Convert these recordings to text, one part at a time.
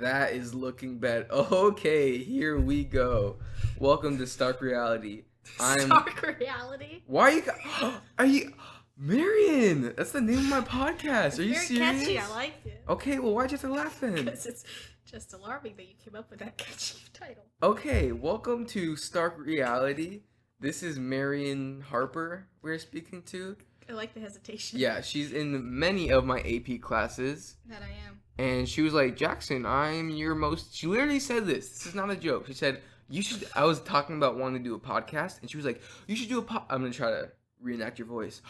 That is looking bad. Okay, here we go. Welcome to Stark Reality. Stark Reality? Why are you... Marion! That's the name of my podcast. Are you very serious? Catchy. I liked it. Okay, well, why'd you have to laugh then? Because it's just alarming that you came up with that catchy title. Okay, welcome to Stark Reality. This is Marion Harper we're speaking to. I like the hesitation. Yeah, she's in many of my AP classes. That I am. And she was like, Jackson, I'm your most... She literally said this. This is not a joke. She said, you should... I was talking about wanting to do a podcast. And she was like, you should do a I'm going to try to reenact your voice.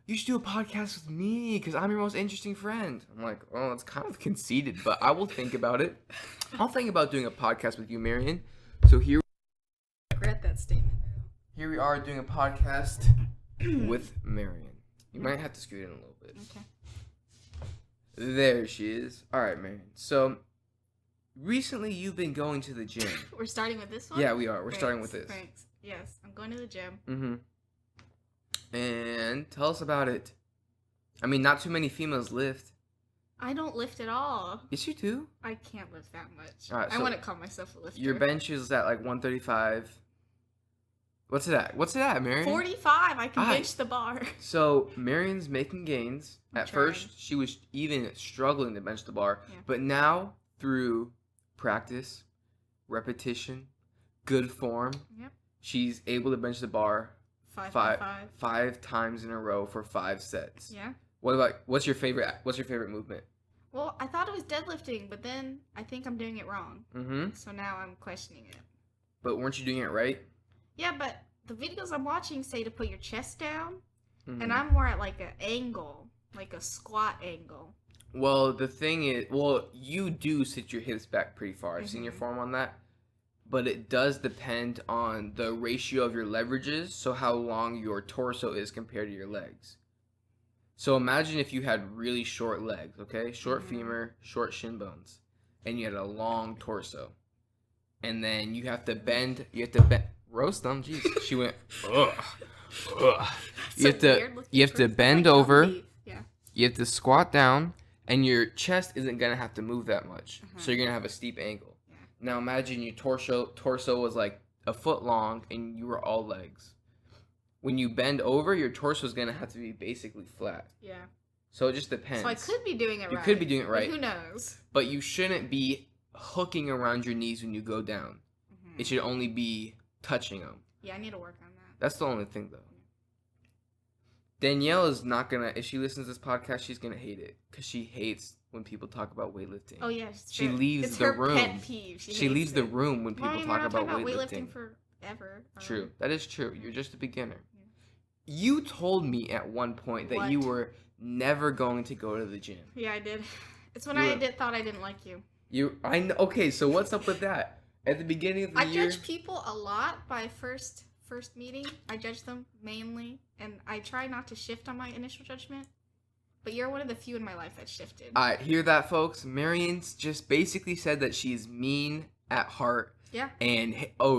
You should do a podcast with me because I'm your most interesting friend. I'm like, well, it's kind of conceited, but I will think about it. I'll think about doing a podcast with you, Marion. So here... I regret that statement now. Here we are doing a podcast with Marion. You might have to scoot in a little bit. Okay. There she is. All right, Marion. So, recently you've been going to the gym. We're starting with this one? Yeah, we are. We're starting with this. Thanks. Yes, I'm going to the gym. Mm-hmm. And tell us about it. I mean, not too many females lift. I don't lift at all. Yes, you do. I can't lift that much. All right, I so wouldn't call myself a lifter. your bench is at like 135. What's it at? What's it at, Marion? 45. I can bench the bar. So, Marion's making gains. At trying. first, she was even struggling to bench the bar. Yeah. But now, through practice, repetition, good form, Yep. she's able to bench the bar five times in a row for 5 sets. Yeah. What's your favorite movement? Well, I thought it was deadlifting, but then I think I'm doing it wrong. Mm-hmm. So now I'm questioning it. But weren't you doing it right? Yeah, but the videos I'm watching say to put your chest down, Mm-hmm. and I'm more at like an angle, like a squat angle. Well, the thing is, you do sit your hips back pretty far. I've seen your form on that. But it does depend on the ratio of your leverages, so how long your torso is compared to your legs. So imagine if you had really short legs, okay? Short femur, short shin bones, and you had a long torso. And then you have to bend, roast them, jeez. She went, ugh. You have to bend over. Yeah. You have to squat down, and your chest isn't gonna have to move that much. So you're gonna have a steep angle. Yeah. Now imagine your torso was like a foot long, and you were all legs. When you bend over, your torso is gonna have to be basically flat. Yeah. So it just depends. So I could be doing it right. You could be doing it right. But who knows? But you shouldn't be hooking around your knees when you go down. Mm-hmm. It should only be touching them. Yeah, I need to work on that. That's the only thing, though. Danielle is not gonna. If she listens to this podcast, she's gonna hate it because she hates when people talk about weightlifting. Oh yeah, she leaves the room. Pet peeve. She leaves the room when people talk about weightlifting. Forever. True, that is true. You're just a beginner. Yeah. You told me at one point that you were never going to go to the gym. Yeah, I did. It's when thought I didn't like you. I know. Okay, so what's up with that? At the beginning of the year, I judge people a lot by first meeting. I judge them mainly, and I try not to shift on my initial judgment. But you're one of the few in my life that shifted. Alright, hear that, folks? Marion's just basically said that she's mean at heart. Yeah. And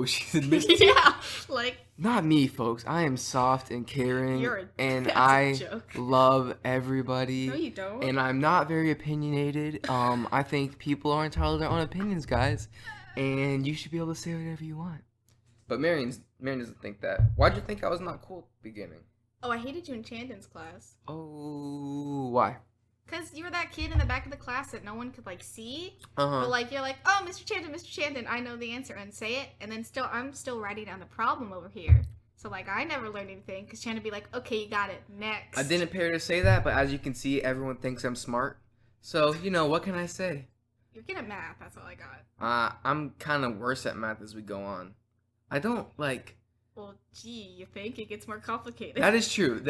she's admitted. Yeah, like. Not me, folks. I am soft and caring, and that's I a joke. love everybody. No, you don't. And I'm not very opinionated. I think people are entitled to their own opinions, guys, and you should be able to say whatever you want. But Marion doesn't think that. Why'd you think I was not cool at the beginning? Oh, I hated you in Chandon's class. Oh, why? Because you were that kid in the back of the class that no one could, see. Uh-huh. But, you're like, oh, Mr. Chandon, I know the answer, and say it. And then I'm still writing down the problem over here. So, I never learned anything. Because Chandon would be like, okay, you got it, next. I didn't appear to say that, but as you can see, everyone thinks I'm smart. So, what can I say? You're good at math, that's all I got. I'm kind of worse at math as we go on. I don't, Well, gee, you think? It gets more complicated. That is true,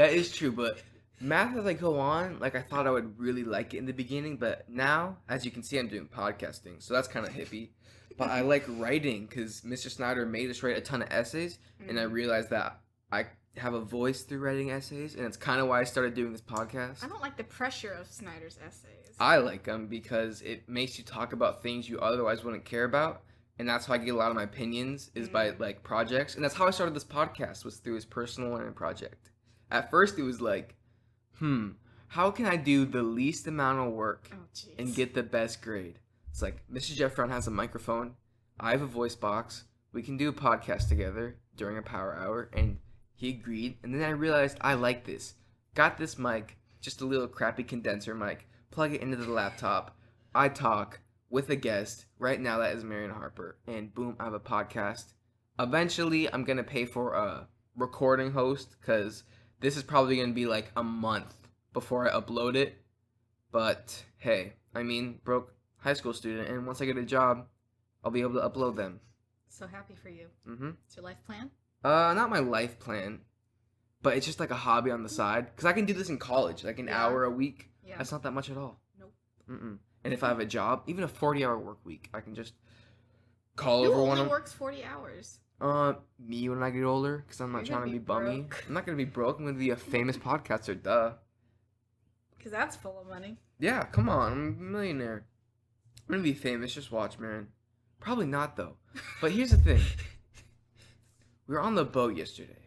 but math as I go on, I thought I would really like it in the beginning, but now, as you can see, I'm doing podcasting, so that's kind of hippie. But I like writing, because Mr. Snyder made us write a ton of essays, and I realized that I have a voice through writing essays, and it's kind of why I started doing this podcast. I don't like the pressure of Snyder's essays. I like them because it makes you talk about things you otherwise wouldn't care about, and that's how I get a lot of my opinions, is by, projects. And that's how I started this podcast, was through his personal learning project. At first, it was how can I do the least amount of work and get the best grade? It's like, Mr. Jeff Brown has a microphone. I have a voice box. We can do a podcast together during a power hour. And he agreed. And then I realized I like this. Got this mic, just a little crappy condenser mic. Plug it into the laptop. I talk with a guest. Right now, that is Marion Harper. And boom, I have a podcast. Eventually, I'm going to pay for a recording host because this is probably going to be like a month before I upload it. But hey, I mean, broke high school student, and once I get a job, I'll be able to upload them. So happy for you. Mm-hmm. It's your life plan? Not my life plan, but it's just like a hobby on the side. Because I can do this in college, like an hour a week. Yeah. That's not that much at all. Nope. Mm-mm. And if I have a job, even a 40-hour work week, I can just call Who over one only of... works 40 hours? Me when I get older, because I'm not You're trying to gonna be be bummy. broke. I'm not going to be broke. I'm going to be a famous podcaster, duh. Because that's full of money. Yeah, come on. I'm a millionaire. I'm going to be famous. Just watch, man. Probably not, though. But here's the thing. We were on the boat yesterday.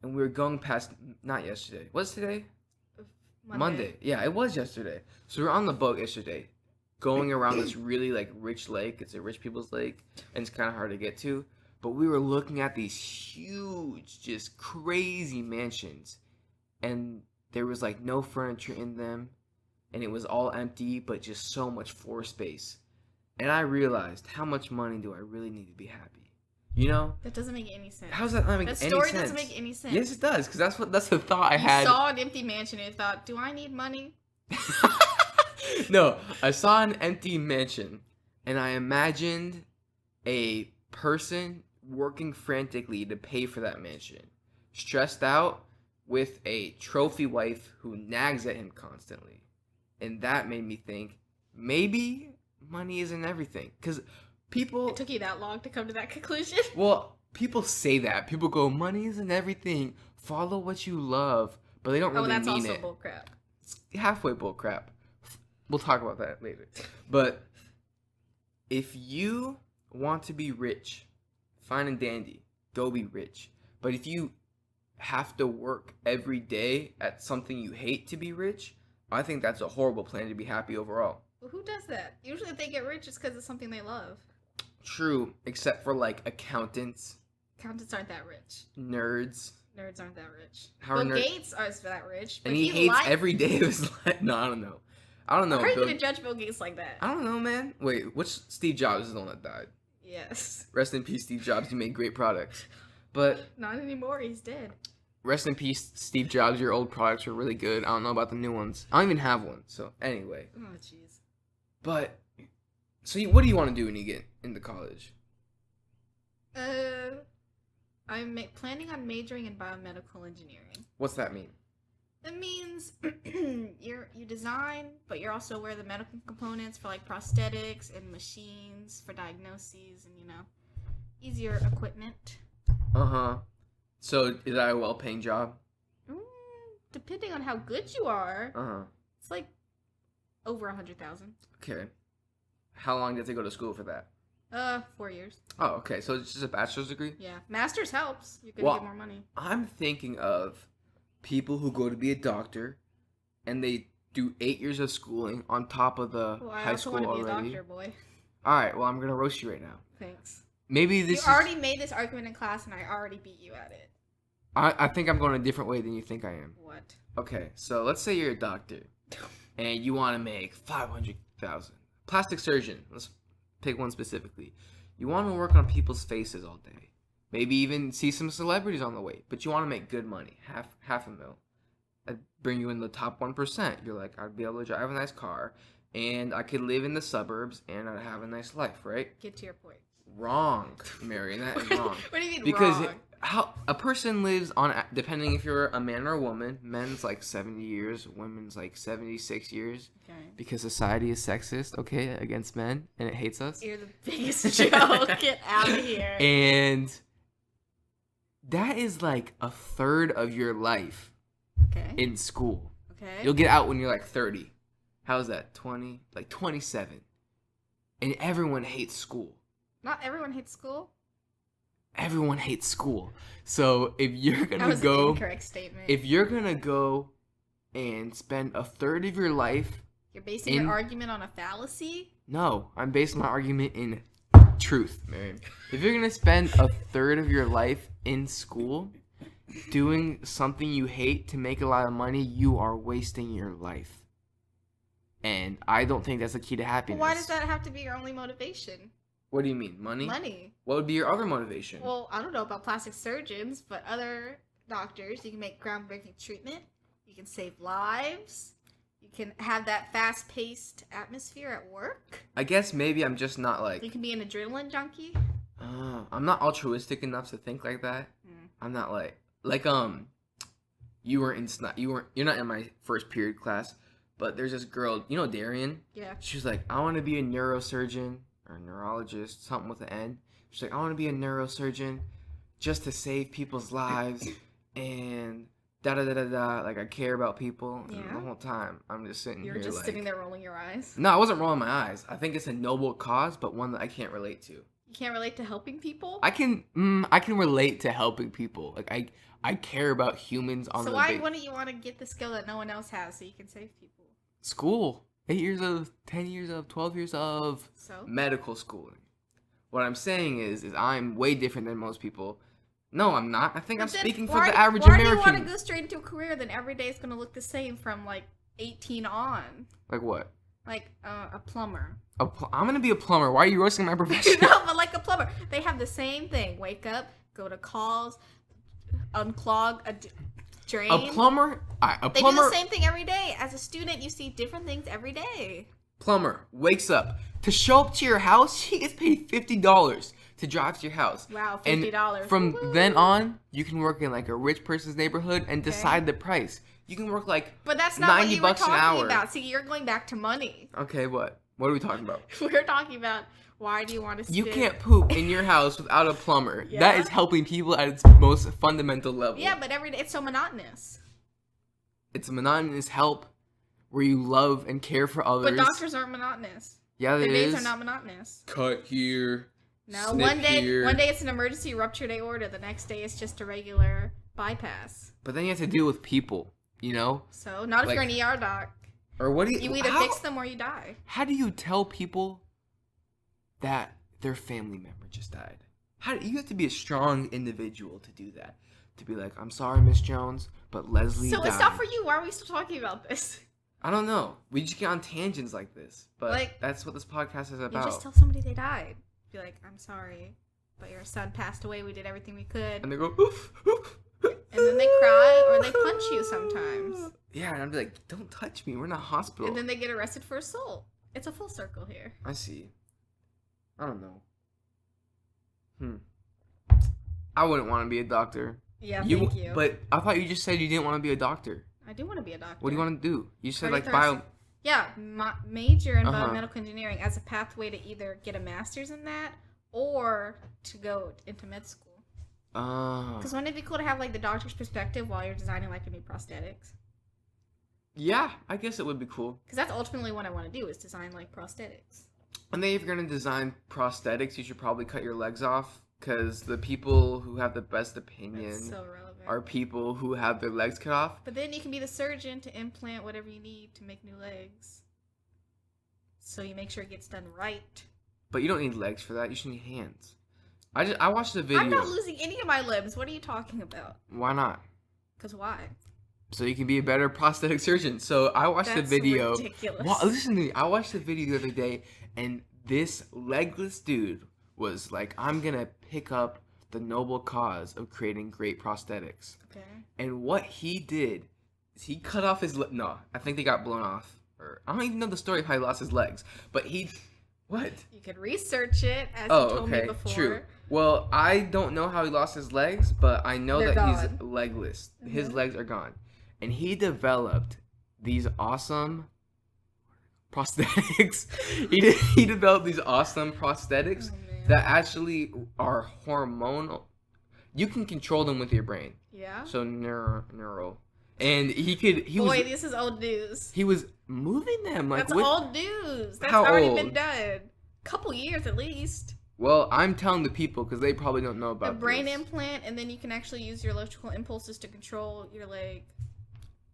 And we were going past... Not yesterday. What's today? Monday. Yeah, it was yesterday. So we were on the boat yesterday. Going around this really, like, rich lake. It's a rich people's lake. And it's kind of hard to get to. But we were looking at these huge, just crazy mansions. And there was, like, no furniture in them. And it was all empty, but just so much floor space. And I realized, how much money do I really need to be happy? You know? That doesn't make any sense. How does that not make any sense? That story doesn't make any sense. Yes, it does, because that's the thought I had. You saw an empty mansion and thought, do I need money? No, I saw an empty mansion, and I imagined a person working frantically to pay for that mansion. Stressed out with a trophy wife who nags at him constantly. And that made me think, maybe money isn't everything. Because people... It took you that long to come to that conclusion? Well, people say that. People go, money isn't everything. Follow what you love. But they don't really mean it. Oh, that's also bullcrap. It's halfway bullcrap. We'll talk about that later. But if you want to be rich, fine and dandy, go be rich. But if you have to work every day at something you hate to be rich, I think that's a horrible plan to be happy overall. Well, who does that? Usually if they get rich, it's because it's something they love. True, except for like accountants. Accountants aren't that rich. Nerds. Nerds aren't that rich. Bill Gates is that rich. And he hates every day of his life. No, I don't know. I don't know. How are you going to judge Bill Gates like that? I don't know, man. Wait, which Steve Jobs is the one that died? Yes. Rest in peace, Steve Jobs. You made great products. But... Not anymore. He's dead. Rest in peace, Steve Jobs. Your old products were really good. I don't know about the new ones. I don't even have one. So, anyway. Oh, jeez. But... So, what do you want to do when you get into college? I'm planning on majoring in biomedical engineering. What's that mean? It means you design, but you're also aware of the medical components for like prosthetics and machines for diagnoses and, you know, easier equipment. Uh-huh. So, is that a well-paying job? Depending on how good you are. Uh-huh. It's like over 100,000. Okay. How long did they go to school for that? 4 years. Oh, okay. So, it's just a bachelor's degree? Yeah. Master's helps. You can get more money. I'm thinking of people who go to be a doctor and they do 8 years of schooling on top of the high school already. I also want to be a doctor, boy. Alright, well, I'm going to roast you right now. Thanks. Maybe this You already made this argument in class and I already beat you at it. I think I'm going a different way than you think I am. What? Okay, so let's say you're a doctor and you want to make $500,000. Plastic surgeon. Let's pick one specifically. You want to work on people's faces all day. Maybe even see some celebrities on the way. But you want to make good money. Half a mil. I'd bring you in the top 1%. You're like, I'd be able to drive a nice car. And I could live in the suburbs. And I'd have a nice life, right? Get to your point. Wrong, Marion. That is wrong. What do you mean because wrong? How a person lives on, depending if you're a man or a woman, men's like 70 years, women's like 76 years. Okay. Because society is sexist, okay, against men, and it hates us. You're the biggest joke. Get out of here. And that is like a third of your life in school. Okay. You'll get out when you're like 30. How's that? 20? Like 27. And everyone hates school. Not everyone hates school. Everyone hates school. So if you're gonna That was go, an incorrect statement. if you're gonna go and spend a third of your life, You're basing your argument on a fallacy. No, I'm basing my argument in truth, Marion. If you're gonna spend a third of your life in school doing something you hate to make a lot of money, you are wasting your life. And I don't think that's the key to happiness. Why does that have to be your only motivation? What do you mean, money? Money. What would be your other motivation? Well, I don't know about plastic surgeons, but other doctors, you can make groundbreaking treatment. You can save lives. You can have that fast-paced atmosphere at work. I guess maybe I'm just not like... You can be an adrenaline junkie. I'm not altruistic enough to think like that. I'm not you're not in my first period class, but there's this girl, you know, Darian? Yeah. She was like, I want to be a neurosurgeon or a neurologist, something with an N. She's like, I want to be a neurosurgeon just to save people's lives and da-da-da-da-da. Like, I care about people. Yeah. And the whole time, I'm just sitting here You're just like... sitting there rolling your eyes. No, I wasn't rolling my eyes. I think it's a noble cause, but one that I can't relate to. You can't relate to helping people? I can relate to helping people. Like, I care about humans on the... So why wouldn't you want to get the skill that no one else has so you can save people? School. 8 years of, 10 years of, 12 years of So? medical schooling. What I'm saying is I'm way different than most people. No, I'm not. I think I'm speaking for the average American. Why do you want to go straight into a career then every day is going to look the same from like 18 on? Like what? Like a plumber. I'm going to be a plumber. Why are you roasting my profession? No, but like a plumber. They have the same thing. Wake up, go to calls, unclog a drain. A plumber? They do the same thing every day. As a student, you see different things every day. Plumber wakes up. To show up to your house, he gets paid $50 to drive to your house. Wow, $50. And from then on, you can work in like a rich person's neighborhood and decide the price. You can work like but that's not what you were $90 an hour. talking about. See, you're going back to money. Okay, what? What are we talking about? We're talking about why do you want to spend... You can't poop in your house without a plumber. Yeah. That is helping people at its most fundamental level. Yeah, but every day it's so monotonous. It's a monotonous help where you love and care for others. But doctors aren't monotonous. Yeah, Their it days is. are not monotonous. Cut here. No, snip one day here. it's an emergency ruptured aorta. The next day it's just a regular bypass. But then you have to deal with people, you know? So, not if Like- you're an ER doc. Or what do you... You either how, fix them or you die. How do you tell people that their family member just died? You have to be a strong individual to do that. To be like, I'm sorry, Miss Jones, but Leslie So died. it's not for you. Why are we still talking about this? I don't know. We just get on tangents like this. But Like, that's what this podcast is You about. just tell somebody they died. Be like, I'm sorry, but your son passed away. We did everything we could. And they go, oof, oof. And then they cry or they punch you sometimes. Yeah, and I'm like, don't touch me. We're in a hospital. And then they get arrested for assault. It's a full circle here. I see. I don't know. I wouldn't want to be a doctor. Yeah, thank you. But I thought you just said you didn't want to be a doctor. I do want to be a doctor. What do you want to do? You said like Cardiothoracic- Yeah, major in Uh-huh. biomedical engineering as a pathway to either get a master's in that or to go into med school. Because wouldn't it be cool to have like the doctor's perspective while you're designing like a new prosthetics? Yeah, I guess it would be cool. Because that's ultimately what I want to do is design like prosthetics. And then if you're going to design prosthetics, you should probably cut your legs off. Because the people who have the best opinion That's so relevant. are people who have their legs cut off. But then you can be the surgeon to implant whatever you need to make new legs. So you make sure it gets done right. But you don't need legs for that. You should need hands. I watched the video. I'm not losing any of my limbs. What are you talking about? Why not? Because why? So you can be a better prosthetic surgeon. So I watched the That's video. ridiculous. Well, listen to me. I watched the video the other day, and this legless dude was like, I'm going to pick up the noble cause of creating great prosthetics. Okay. And what he did is he cut off his... No, I think they got blown off. Or I don't even know the story of how he lost his legs. But he... What? You could research it, as you told me before. True. Well, I don't know how he lost his legs, but I know They're that he's gone. legless. Mm-hmm. His legs are gone. And he developed these awesome prosthetics. he developed these awesome prosthetics that actually are hormonal. You can control them with your brain. Yeah. So neural. And This is old news. he was moving them like That's with, old news. That's How already old? been done. Couple years at least. Well, I'm telling the people because they probably don't know about A brain this. implant, and then you can actually use your electrical impulses to control your leg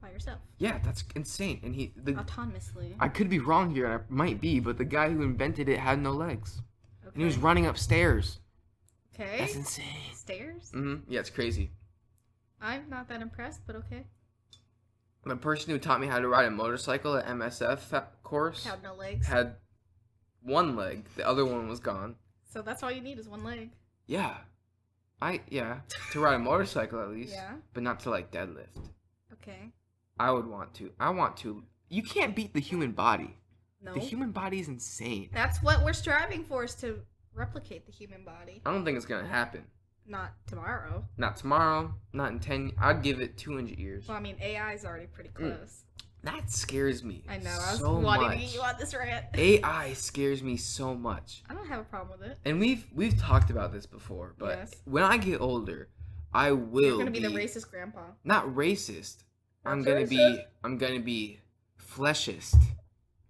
by yourself. Yeah, that's insane. And Autonomously. I could be wrong here, and I might be, but the guy who invented it had no legs. Okay. And he was running upstairs. Okay. That's insane. Stairs? Mm-hmm. Yeah, it's crazy. I'm not that impressed, but okay. The person who taught me how to ride a motorcycle at MSF course Had no legs. had one leg. The other one was gone. So that's all you need is one leg. Yeah. To ride a motorcycle at least. Yeah. But not to like deadlift. Okay. I want to. You can't beat the human body. No. The human body is insane. That's what we're striving for, is to replicate the human body. I don't think it's gonna happen. Not tomorrow. Not tomorrow. Not in 10. I'd give it 200 years. Well, I mean, AI is already pretty close. That scares me. I know. I was so wanting much. to get you on this rant. AI scares me so much. I don't have a problem with it. And we've talked about this before, but Yes. when I get older, I will You're gonna be the racist grandpa. Not racist. I'm Not gonna racist? be fleshist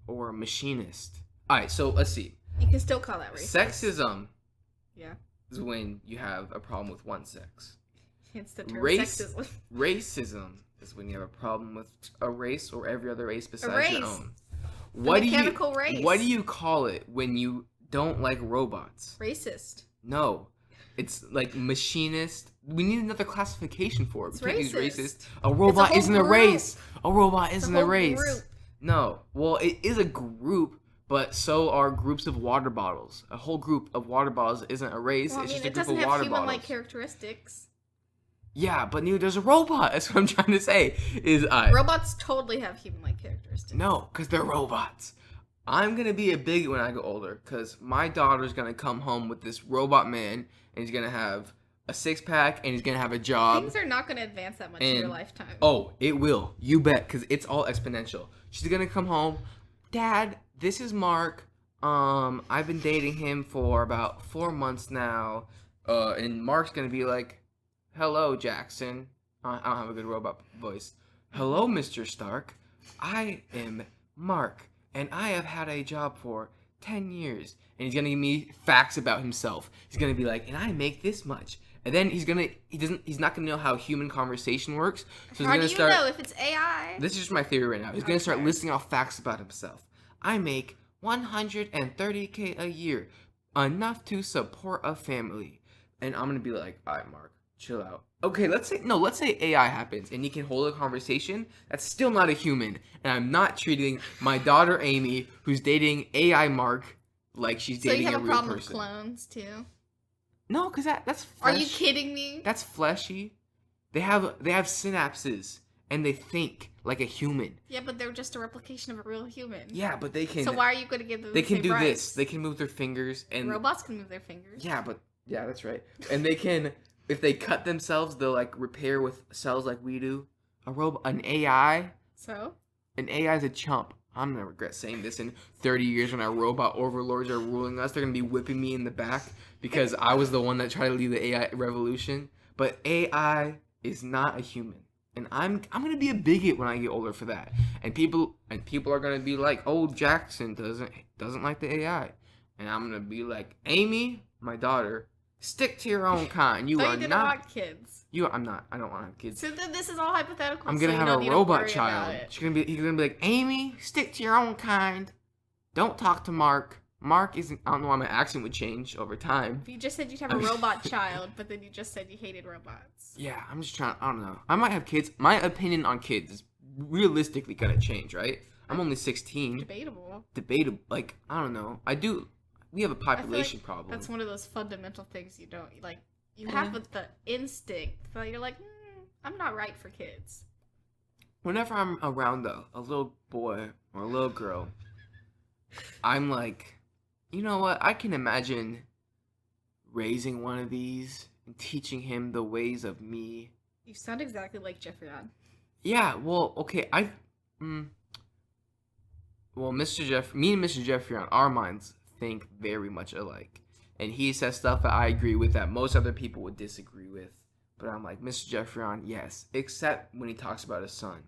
or machinist. Alright, so let's see. You can still call that racist. Sexism Yeah. is when you have a problem with one sex. It's the term Race- sexism. Racism is when you have a problem with a race or every other race besides your race. own. What mechanical race. What do you call it when you don't like robots? Racist. No. It's like machinist. We need another classification for it. It's We can't use racist. racist. A robot whole isn't a group. race. A robot It's a isn't a whole race. group. No. Well, it is a group, but so are groups of water bottles. A whole group of water bottles isn't a race. Well, I it's mean, just a it group doesn't of have water human-like bottles. characteristics. Yeah, but neither does a robot. That's what I'm trying to say. Robots totally have human-like characteristics. No, because they're robots. I'm going to be a bigot when I get older because my daughter's going to come home with this robot man and he's going to have a six-pack and he's going to have a job. Things are not going to advance that much in your lifetime. Oh, it will. You bet, because it's all exponential. She's going to come home. Dad, this is Mark. I've been dating him for about 4 months now. And Mark's going to be like, hello, Jackson. I don't have a good robot voice. Hello, Mr. Stark. I am Mark, and I have had a job for 10 years. And he's going to give me facts about himself. He's going to be like, and I make this much. And then he's not gonna know how human conversation works. So he's How gonna do you start. know if it's AI? This is just my theory right now. He's gonna start Okay. listing off facts about himself. I make $130K a year, enough to support a family. And I'm gonna be like, all right, Mark, chill out. Okay, let's say AI happens and he can hold a conversation. That's still not a human, and I'm not treating my daughter Amy, who's dating AI Mark, like she's So dating you have a a real problem person. with clones too? No, because that's Are flesh. you kidding me? That's fleshy. They have synapses and they think like a human. Yeah, but they're just a replication of a real human. Yeah, but they can. So why are you going to give them? They the can same do rights? this. They can move their fingers and. Robots can move their fingers. Yeah, that's right. And they can, if they cut themselves, they'll like repair with cells like we do. An AI is a chump. I'm gonna regret saying this in 30 years when our robot overlords are ruling us. They're gonna be whipping me in the back because I was the one that tried to lead the AI revolution. But AI is not a human, and I'm gonna be a bigot when I get older for that. And people are gonna be like, "Oh, Jackson doesn't like the AI," and I'm gonna be like, "Amy, my daughter, stick to your own kind. You So are you didn't not. want kids. I'm not. I don't want to have kids." So then this is all hypothetical. I'm gonna so have you a don't need to robot worry child. about it. He's gonna be like, Amy, stick to your own kind. Don't talk to Mark. Mark isn't. I don't know why my accent would change over time. You just said you'd have a robot child, but then you just said you hated robots. Yeah, I'm just trying. I don't know. I might have kids. My opinion on kids is realistically gonna change, right? I'm only 16. Debatable. Like, I don't know. We have a population problem. That's one of those fundamental things you don't like. You have the instinct, but you're like, I'm not right for kids. Whenever I'm around a little boy or a little girl, I'm like, you know what? I can imagine raising one of these and teaching him the ways of me. You sound exactly like Jeffrey on. Yeah, well, okay, well, me and Mr. Jeffrey on our minds think very much alike. And he says stuff that I agree with that most other people would disagree with. But I'm like, Mr. Jeffrey on, yes, except when he talks about his son.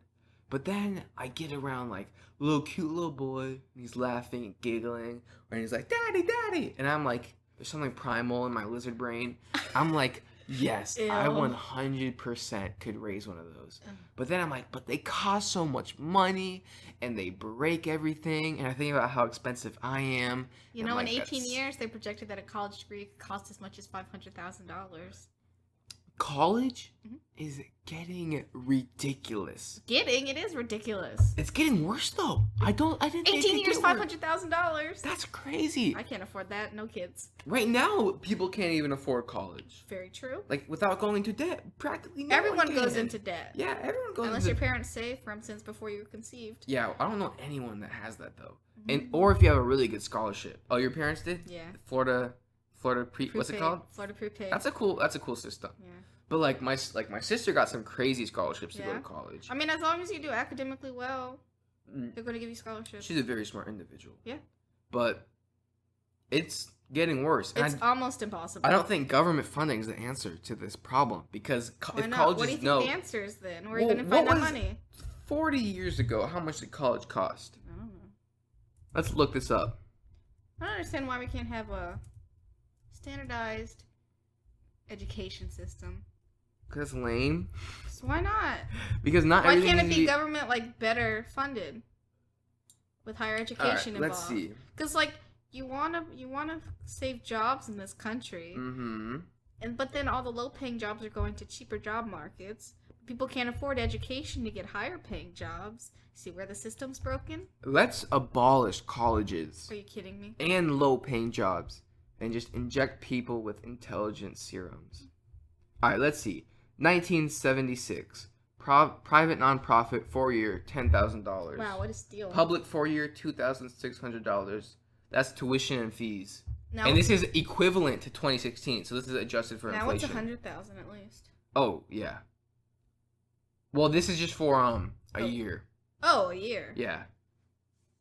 But then I get around like cute little boy, and he's laughing and giggling, and he's like, Daddy, Daddy. And I'm like, there's something primal in my lizard brain. I'm like, Yes, Ew. I 100% could raise one of those. Ugh. But then I'm like, but they cost so much money and they break everything. And I think about how expensive I am. You and know, I'm in like, 18 that's- years, they projected that a college degree could cost as much as $500,000. College Mhm. is getting ridiculous. It is ridiculous. It's getting worse though. I didn't think 18 it'd years, get worse. $500,000. That's crazy. I can't afford that. No kids. Right now, people can't even afford college. Very true. Like, without going into debt. Practically no Everyone one goes can. into debt. Yeah, everyone goes Unless into your parents save, for instance, before you were conceived. Yeah, I don't know anyone that has that though. Mm-hmm. And or if you have a really good scholarship. Oh, your parents did? Yeah. Florida what's it called? Florida prepaid. That's a cool system. Yeah. But like my sister got some crazy scholarships to go Yeah. to college. I mean, as long as you do academically well, Mm. they're going to give you scholarships. She's a very smart individual. Yeah. But it's getting worse. And It's almost impossible. I don't think government funding is the answer to this problem because Why if not? colleges What do you think know the answer is then? Where are Well, you going to find what that was- money? 40 years ago, how much did college cost? I don't know. Let's look this up. I don't understand why we can't have a standardized education system. Cause that's lame. So why not? Because not Why everything can't it needs to be government like better funded with higher All education right, let's involved? see. Because like you wanna save jobs in this country, Mm-hmm. but then all the low paying jobs are going to cheaper job markets. People can't afford education to get higher paying jobs. See where the system's broken? Let's abolish colleges Are you kidding me? and low-paying jobs and just inject people with intelligence serums. All right, let's see. 1976. Private nonprofit 4-year $10,000. Wow, what a steal! Public 4-year $2,600. That's tuition and fees. Now, And this is equivalent to 2016, so this is adjusted for now it's inflation. 100,000 at least. Oh, yeah. Well, this is just for a Oh. year. Oh, a year. Yeah.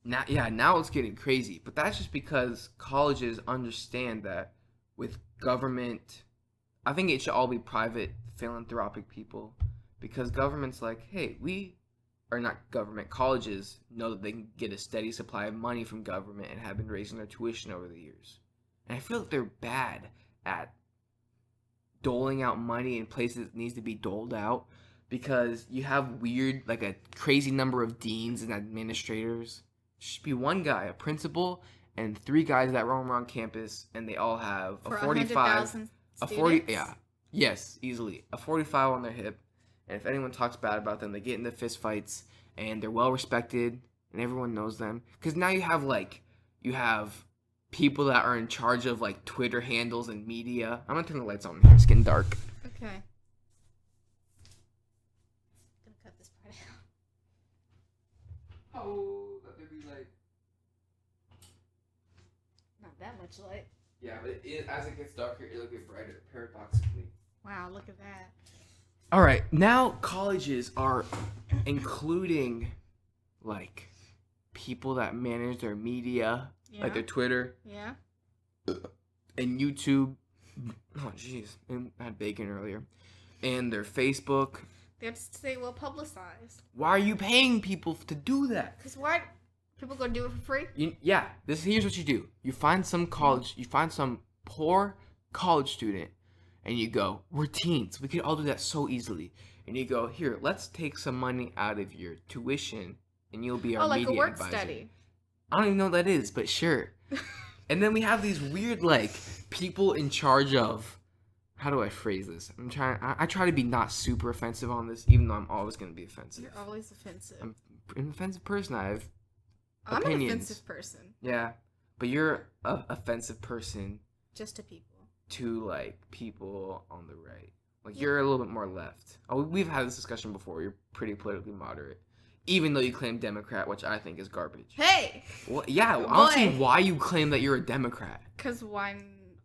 Now it's getting crazy, but that's just because colleges understand that with government, I think it should all be private philanthropic people, because government's like, hey, colleges know that they can get a steady supply of money from government and have been raising their tuition over the years. And I feel like they're bad at doling out money in places it needs to be doled out, because you have like a crazy number of deans and administrators. Should be one guy, a principal, and 3 guys that roam around campus, and they all have For a 45, 100,000 a 40, students? yeah, yes, easily a 45 on their hip. And if anyone talks bad about them, they get into fist fights, and they're well respected, and everyone knows them. Because now you have people that are in charge of like Twitter handles and media. I'm gonna turn the lights on here. It's getting dark. Okay. Gonna cut this part out. Oh, let there be light. Not that much light. Yeah, but as it gets darker, it'll get brighter, paradoxically. Wow, look at that. All right, now colleges are including like people that manage their media, Yeah. like their Twitter Yeah. and YouTube. Oh, jeez, I had bacon earlier, and their Facebook. They have to stay well publicized. Why are you paying people to do that? Cause why? People gonna do it for free? Here's what you do. You find some poor college student, and you go, we're teens. We could all do that so easily. And you go, here, let's take some money out of your tuition, and you'll be our Oh, like media a work advisor. study. I don't even know what that is, but sure. And then we have these weird, like, people in charge of, how do I phrase this? I try to be not super offensive on this, even though I'm always going to be offensive. You're always offensive. I'm an offensive person. I have I'm opinions. an offensive person. Yeah, but you're an offensive person Just to people. to like people on the right. Like Yeah. you're a little bit more left. Oh, we've had this discussion before. You're pretty politically moderate, even though you claim Democrat, which I think is garbage. Hey! Well, yeah, Boy. I don't see why you claim that you're a Democrat. Cause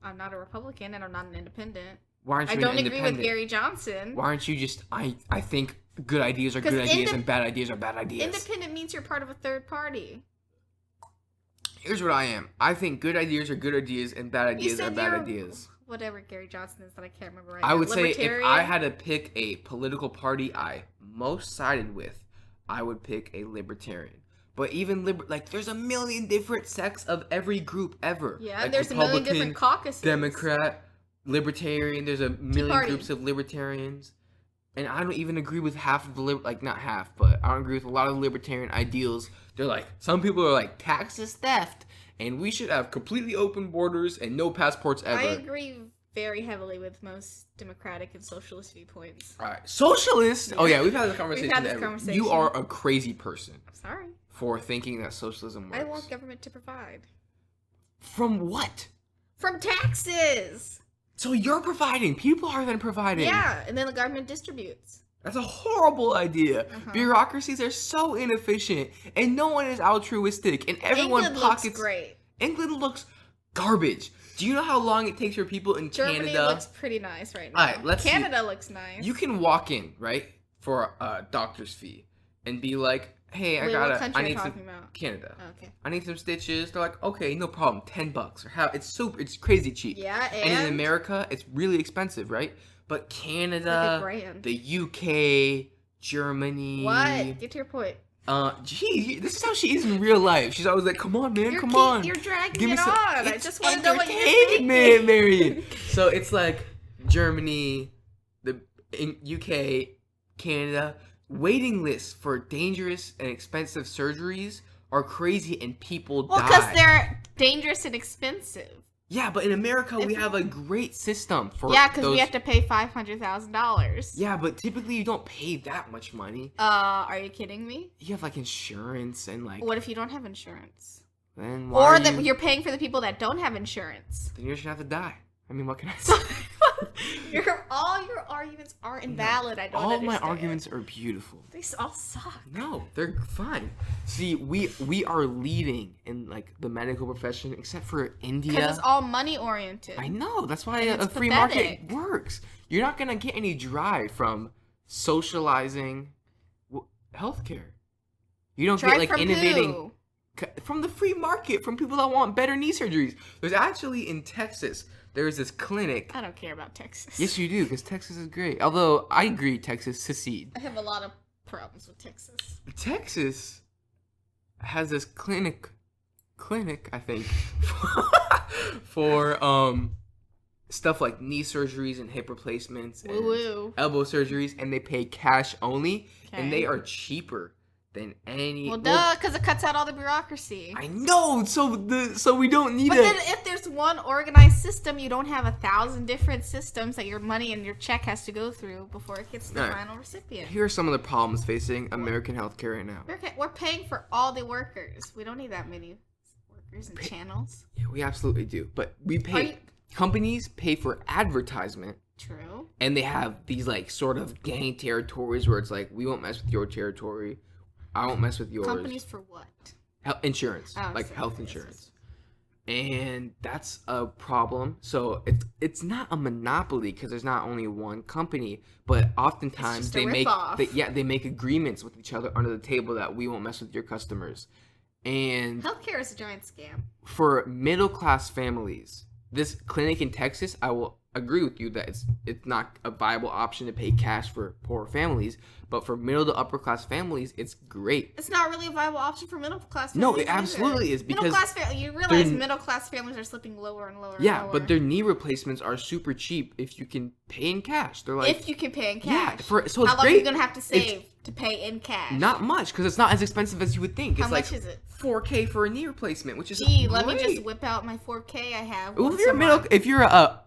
I'm not a Republican and I'm not an independent. Why aren't you I an don't agree independent? with Gary Johnson. Why aren't you just I think good ideas are 'Cause good ideas and bad ideas are bad ideas. Independent means you're part of a third party. Here's what I am. I think good ideas are good ideas and bad ideas are said bad you're- ideas. Whatever Gary Johnson is that I can't remember right I now. would say if Libertarian? I had to pick a political party I most sided with, I would pick a libertarian. But even there's a million different sects of every group ever. Yeah, like and there's a million different Republican, caucuses. Democrat, libertarian. There's a million Party. groups of libertarians, and I don't even agree with half of the not half, but I don't agree with a lot of the libertarian ideals. They're like, some people are like, tax is theft, and we should have completely open borders and no passports ever. I agree very heavily with most democratic and socialist viewpoints. All right, socialist. Oh yeah, we've had this conversation. We've had this conversation. You are a crazy person I'm sorry. for thinking that socialism works. I want government to provide. From what? From taxes! So you're providing. People are then providing. Yeah, and then the government distributes. That's a horrible idea. Uh-huh. Bureaucracies are so inefficient, and no one is altruistic, and everyone England pockets. looks great. England looks garbage. Do you know how long it takes for people in Germany Canada? looks pretty nice right now. Alright, let's see. Canada looks nice. You can walk in, right, for a doctor's fee, and be like, "Hey, Wait, what country I are you need talking some about? Canada. Oh, okay. I need some stitches." They're like, "Okay, no problem. $10 or how? It's crazy cheap." Yeah, And in America, it's really expensive, right? But Canada, like a grand. the UK, Germany. What? Get to your point. Gee, this is how she is in real life. She's always like, "Come on, man, come on." You're dragging Give me it some- on. I It's just want to know what you're thinking. entertainment, Marion. So it's like Germany, UK, Canada. Waiting lists for dangerous and expensive surgeries are crazy, and people Well, die. because they're dangerous and expensive. Yeah, but in America, we If- have a great system for Yeah, because those. we have to pay $500,000. Yeah, but typically you don't pay that much money. Are you kidding me? You have like insurance and like. What if you don't have insurance? Then why Or are that you... you're paying for the people that don't have insurance. Then you're just gonna have to die. I mean, what can I say? All your arguments are invalid. I don't All understand. my arguments are beautiful. They all suck. No, they're fine. See, we are leading in like the medical profession, except for India. Because it's all money oriented. I know. That's why And a it's free pathetic. market works. You're not gonna get any drive from socializing healthcare. You don't Drive get like from innovating who? from the free market, from people that want better knee surgeries. There's actually in Texas, there's this clinic. I don't care about Texas. Yes, you do, because Texas is great. Although I agree, Texas secede. I have a lot of problems with Texas. Texas has this clinic, I think, for stuff like knee surgeries and hip replacements and Woo-woo. elbow surgeries, and they pay cash only, and Okay. they are cheaper than any. Well, duh, because it cuts out all the bureaucracy. I know, so we don't need But it. then if there's one organized system, you don't have 1,000 different systems that your money and your check has to go through before it gets to the Alright. final recipient. Here are some of the problems facing American healthcare right now. We're paying for all the workers. We don't need that many workers and channels. Yeah, we absolutely do, but we pay. you- Companies pay for advertisement. True. And they have these like sort of gang territories where it's like, we won't mess with your territory, I won't mess with yours. Companies for what? Insurance, Oh, like so health yes, insurance, and that's a problem. So it's not a monopoly because there's not only one company, but oftentimes just a they make ripoff. they make agreements with each other under the table that we won't mess with your customers. And Healthcare is a giant scam. for middle class families, this clinic in Texas, I will agree with you that it's not a viable option to pay cash for poor families, but for middle to upper class families, it's great. It's not really a viable option for middle class No, families. it absolutely either. is, because middle class you realize they're- middle class families are slipping lower and lower. Yeah, and lower. but their knee replacements are super cheap if you can pay in cash. They're like, if you can pay in yeah, cash. so it's How long great. are you gonna have to save to pay in cash? Not much, because it's not as expensive as you would think. How It's much like is it? $4K for a knee replacement, which is Gee, great. let me just whip out my 4K I have. Well, once a month. if you're a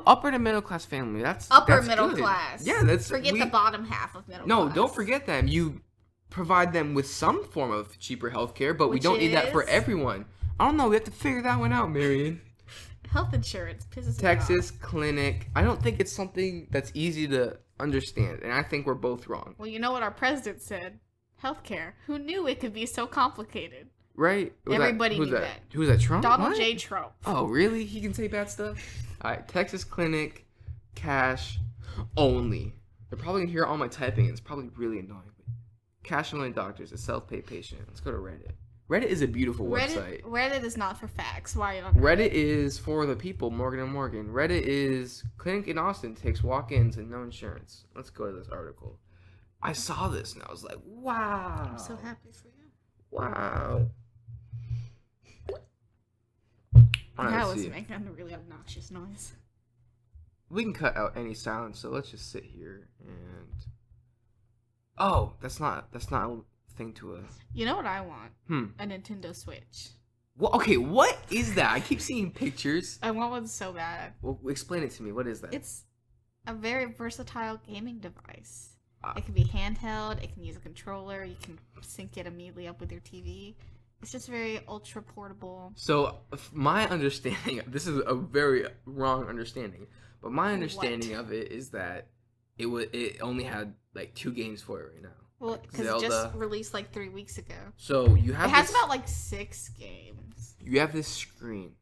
upper to middle class family, that's Upper that's middle good. class. Yeah, that's Forget the bottom half of middle No, class. don't forget them. You provide them with some form of cheaper healthcare, but we Which don't need that for is? everyone. I don't know. We have to figure that one out, Marion. Health insurance pisses Texas me off. clinic. I don't think it's something that's easy to understand, and I think we're both wrong. Well, you know what our president said? Healthcare. Who knew it could be so complicated? Right? Everybody who's knew that? that. Who's that? Trump? Donald What? J. Trump. Oh, really? He can say bad stuff? Alright, Texas clinic, cash only. They're probably gonna hear all my typing, and it's probably really annoying. But cash only doctors, a self-pay patient. Let's go to Reddit. Reddit is a beautiful website. Reddit is not for facts. Why are you on Reddit is for the people, Morgan and Morgan. Reddit is clinic in Austin takes walk-ins and no insurance. Let's go to this article. I saw this and I was like, wow. I'm so happy for you. Wow. All right, That let's was see. making a really obnoxious noise. we can cut out any silence. So let's just sit here and. Oh, that's not a thing to a. You know what I want? A Nintendo Switch. Well, okay, what is that? I keep seeing pictures. I want one so bad. Well, explain it to me. What is that? It's a very versatile gaming device. It can be handheld. It can use a controller. You can sync it immediately up with your TV. It's just very ultra portable. So, my understanding, this is a very wrong understanding, but my understanding of it is that it only had like 2 games for it right now. Well, because it just released like 3 weeks ago. So you have. It has about like 6 games. You have this screen,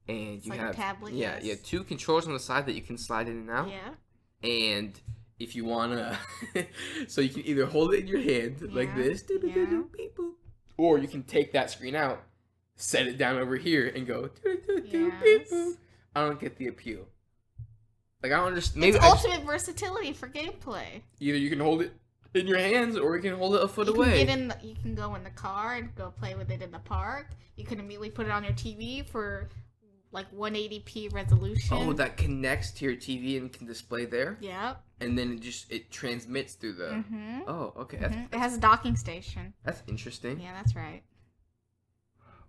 and it's you like have a tablet. You have 2 controllers on the side that you can slide in and out. Yeah. And if you wanna, so you can either hold it in your hand like this, or you can take that screen out, set it down over here, and go. I don't get the appeal. Like I don't understand. Maybe it's ultimate versatility for gameplay. Either you can hold it in your hands, or you can hold it a foot away. You can go in the car and go play with it in the park. You can immediately put it on your TV for like 180p resolution. Oh, that connects to your TV and can display there. Yep. And then it transmits through the. Mm-hmm. Oh, okay. It has a docking station. That's interesting. Yeah, that's right.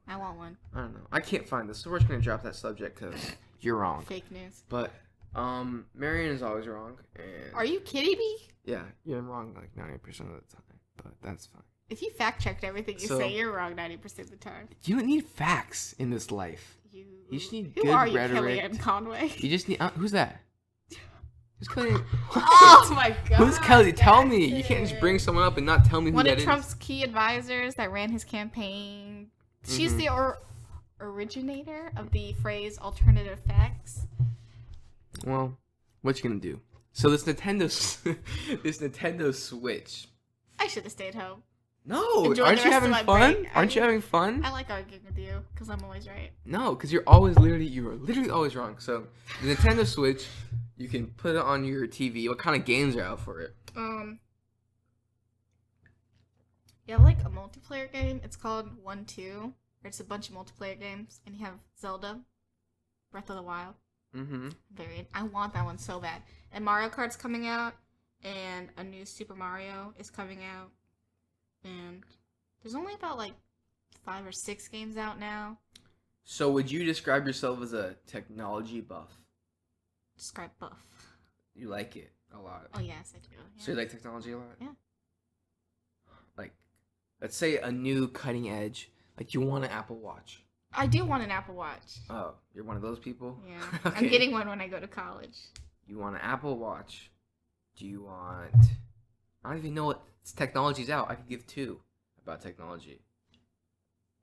I want one. I don't know. I can't find this, so we're just gonna drop that subject because you're wrong. Fake news. But Marion is always wrong. And are you kidding me? Yeah, you're wrong like 90% of the time, but that's fine. If you fact checked everything you say, you're wrong 90% of the time. You don't need facts in this life. You just need good rhetoric. Who are you, Kellyanne Conway? You just need. Who's that? Who's Kelly? Oh my god. Who's Kelly? Tell me. You can't just bring someone up and not tell me who that is. One of Trump's key advisors that ran his campaign. She's the originator of the phrase alternative facts. Well, what you gonna do? So this Nintendo Switch. I should have stayed home. No, aren't you having fun? Aren't you having fun? I like arguing with you because I'm always right. No, because you're literally always wrong. So the Nintendo Switch, you can put it on your TV. What kind of games are out for it? Yeah, like a multiplayer game. It's called 1-2. It's a bunch of multiplayer games, and you have Zelda, Breath of the Wild. Mm-hmm. I want that one so bad. And Mario Kart's coming out, and a new Super Mario is coming out. And there's only about like 5 or 6 games out now. So would you describe yourself as a technology buff? Describe buff. You like it a lot. Oh yes, I do. Yeah. So you like technology a lot? Yeah. Like, let's say a new cutting edge. Like you want an Apple Watch. I do want an Apple Watch. Oh, you're one of those people? Yeah. Okay. I'm getting one when I go to college. You want an Apple Watch. Do you want... I don't even know what technology's out. I could give 2 about technology.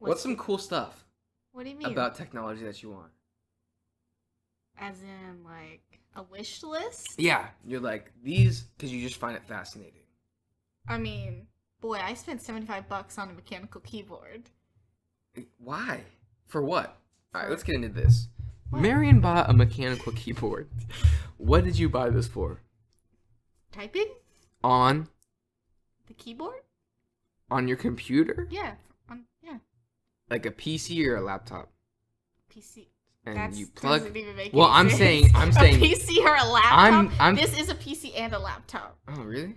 What's some cool stuff? What do you mean? About technology that you want? As in, like, a wish list? Yeah. You're like, these... Because you just find it fascinating. I mean, boy, I spent $75 on a mechanical keyboard. Why? For what? Alright, let's get into this. What? Marion bought a mechanical keyboard. What did you buy this for? Typing? On? The keyboard? On your computer? Yeah. Like a PC or a laptop? PC. And you plug. Doesn't even make well, any I'm sense. saying. A PC or a laptop. I'm. This is a PC and a laptop. Oh really?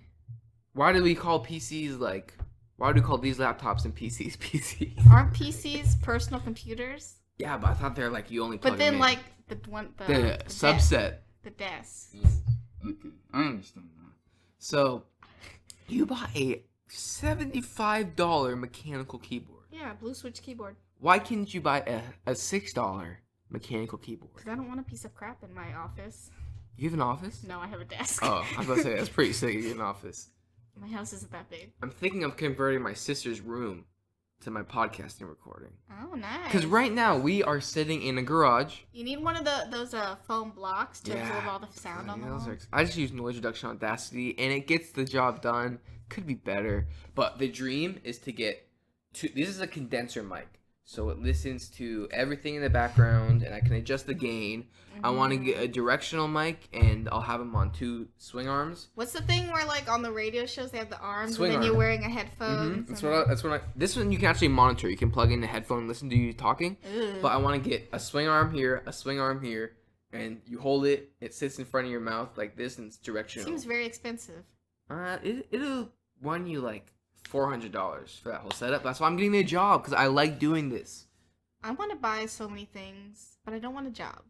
Why do we call PCs like? Why do we call these laptops and PCs PCs? Aren't PCs personal computers? Yeah, but I thought they're like you only plug But then them in. like the subset. The desk. Okay, I understand that. So, you bought a $75 mechanical keyboard. Yeah, blue switch keyboard. Why couldn't you buy a $6 mechanical keyboard? Because I don't want a piece of crap in my office. You have an office? No, I have a desk. Oh, I was about to say, that's pretty sick. You have an office. My house isn't that big. I'm thinking of converting my sister's room to my podcasting recording. Oh, nice. Because right now, we are sitting in a garage. You need one of those foam blocks to absorb all the sound on the wall. I just use noise reduction on Audacity, and it gets the job done. Could be better. But the dream is to get... This is a condenser mic. So it listens to everything in the background, and I can adjust the gain. I want to get a directional mic, and I'll have them on 2 swing arms. What's the thing where, like, on the radio shows they have the arms, swing and then arm. you're wearing a headphone? This one you can actually monitor. You can plug in the headphone and listen to you talking. Ugh. But I want to get a swing arm here, and you hold it. It sits in front of your mouth like this, and it's directional. Seems very expensive. It'll run you like $400 for that whole setup. That's why I'm getting the job, because I like doing this. I want to buy so many things, but I don't want a job.